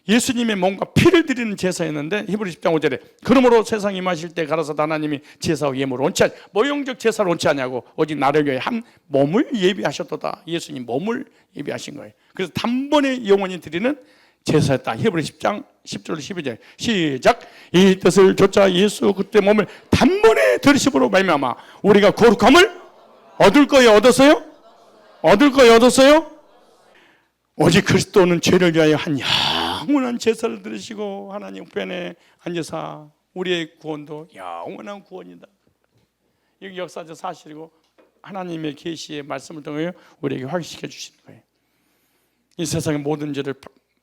예수님의 몸과 피를 드리는 제사였는데 히브리 10장 5절에 그러므로 세상에 임하실 때 가라사대 하나님이 제사와 예물을 원치 않 모형적 제사를 원치 않냐고 오직 나를 위해 한 몸을 예비하셨도다. 예수님 몸을 예비하신 거예요. 그래서 단번에 영원히 드리는 제사였다. 히브리 10장 10절 12절 시작. 이 뜻을 조차 예수 그때 몸을 단번에 들으심으로 말미암아 우리가 거룩함을 얻을 거예요. 얻었어요? 얻을 거예요. 얻었어요? 오직 그리스도는 죄를 위하여 한 영원한 제사를 들으시고 하나님 우편에 앉으사 우리의 구원도 영원한 구원이다. 이게 역사적 사실이고 하나님의 계시의 말씀을 통해 우리에게 확인시켜 주시는 거예요. 이 세상의 모든 죄를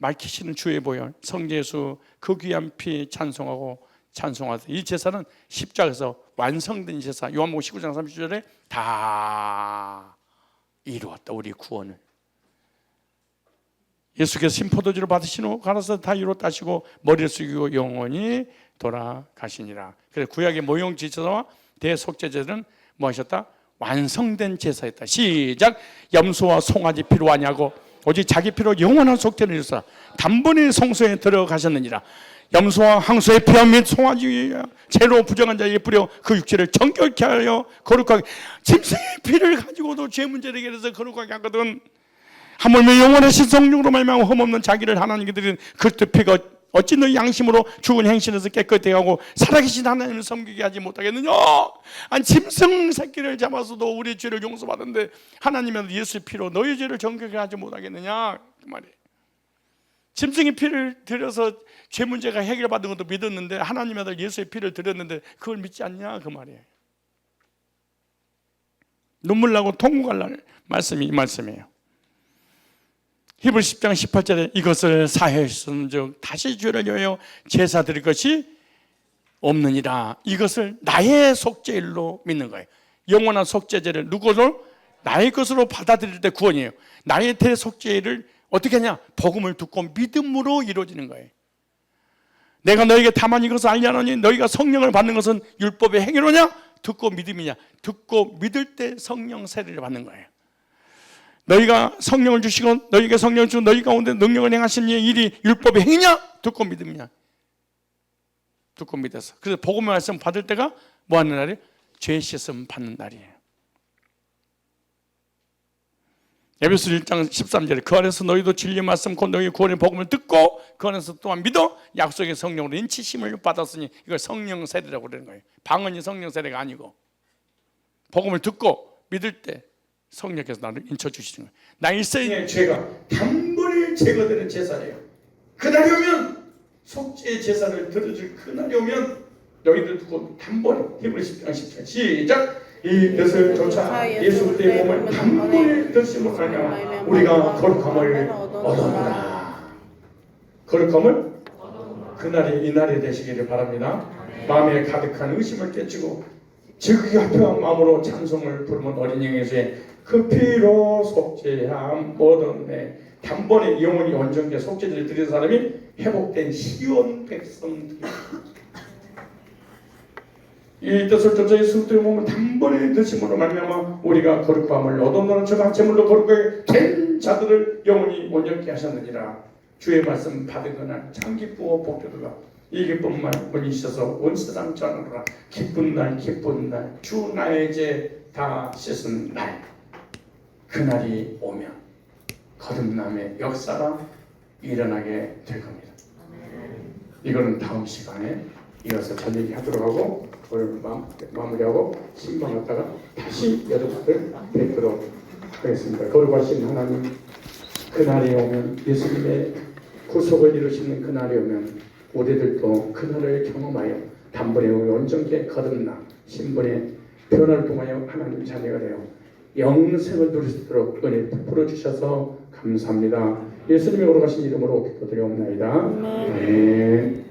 밝히시는 주의 보혈 성자 예수 그 귀한 피 찬송하고 찬송하다. 이 제사는 십자가에서 완성된 제사. 요한복음 19장 30절에 다 이루었다. 우리 구원을. 예수께서 신포도주를 받으신 후 가라사대 다 이루었다 하시고 머리를 숙이고 영원히 돌아가시니라. 그래서 구약의 모형 제사와 대속죄제는 뭐 하셨다? 완성된 제사였다. 시작. 염소와 송아지 피로 하냐고 오직 자기 피로 영원한 속죄를 이루사 단번에 성소에 들어가셨느니라. 염소와 항소의 피와 및 송아지의 죄로 부정한 자에게 뿌려 그 육체를 정결케 하여 거룩하게 짐승의 피를 가지고도 죄 문제를 해결해서 거룩하게 하거든. 하물며 영원하신 성령으로 말미암아 흠없는 자기를 하나님께 드리는 그리스도 피가 어찌 너희 양심으로 죽은 행실에서 깨끗하게 하고 살아계신 하나님을 섬기게 하지 못하겠느냐. 아니 짐승 새끼를 잡아서도 우리의 죄를 용서받는데 하나님은 예수의 피로 너희 죄를 정결하게 하지 못하겠느냐 그 말이에요. 짐승의 피를 들여서 죄 문제가 해결받은 것도 믿었는데 하나님의 아들 예수의 피를 드렸는데 그걸 믿지 않냐 그 말이에요. 눈물 나고 통곡할 말씀이 이 말씀이에요. 히브리 10장 18절에 이것을 사하였은 즉 다시 죄를 위하여 제사 드릴 것이 없느니라. 이것을 나의 속죄일로 믿는 거예요. 영원한 속죄제를 누구로? 나의 것으로 받아들일 때 구원이에요. 나의 대속죄를 어떻게 하냐? 복음을 듣고 믿음으로 이루어지는 거예요. 내가 너에게 다만 이것을 알지 않으니 너희가 성령을 받는 것은 율법의 행위로냐? 듣고 믿음이냐? 듣고 믿을 때 성령 세례를 받는 거예요. 너희가 성령을 주시고 너희에게 성령을 주고 너희 가운데 능력을 행하신 이의 일이 율법의 행위냐? 듣고 믿음이냐? 듣고 믿어서. 그래서 복음의 말씀 받을 때가 뭐 하는 날이에요? 죄 씻음 받는 날이에요. 에베소 1장 13절에 그 안에서 너희도 진리의 말씀 곧 너희 구원의 복음을 듣고 그 안에서 또한 믿어 약속의 성령으로 인치심을 받았으니 이걸 성령 세례라고 그러는 거예요. 방언이 성령 세례가 아니고 복음을 듣고 믿을 때 성령께서 나를 인쳐주시는 거예요. 나 일생의 죄가 단번에 제거되는 제사예요. 그날이 오면 속죄의 제사를 들어줄 그날이 오면 너희들 듣고 단번에 히브리 10장 10절 시작. 이 뜻을 조차 예수 그리스도의 몸을 단번에 드심으로 말미암아 우리가 거룩함을 얻었노라. 거룩함을 그날이 이날이 되시기를 바랍니다. 마음에 가득한 의심을 깨치고 지극히 화평한 마음으로 찬송을 부르면 어린 양 예수의 그 피로 속죄함 얻었네. 단번에 영원히 온전케 속죄를 드리는 사람이 회복된 시온 백성들. 이 뜻을 조차 예수 그리스도의 몸을 단번에 드심으로 말미암아 우리가 거룩함을 얻었노라. 저가 제물로 거룩하게 된 자들을 영원히 온전케 하셨느니라. 주의 말씀 받은 그날 참 기쁘고 복되도다. 이 기쁨만 본이 있어서 온 세상 전하노라. 기쁜 날 기쁜 날 주 나의 죄 다 씻은 날 그날이 오면 거듭남의 역사가 일어나게 될 겁니다. 이거는 다음 시간에 이어서 전 얘기하도록 하고 오늘 마무리하고 신방 갔다가 다시 여러분들 뵙도록 하겠습니다. 거룩하신 하나님, 그날이 오면 예수님의 구속을 이루시는 그날이 오면 우리들도 그날을 경험하여 단번에 온전케 거듭나 신분의 변화를 통하여 하나님 자녀가 되어 영생을 누릴 수 있도록 은혜 베풀어 주셔서 감사합니다. 예수님의 오르가신 이름으로 기도드리옵나이다. 아멘.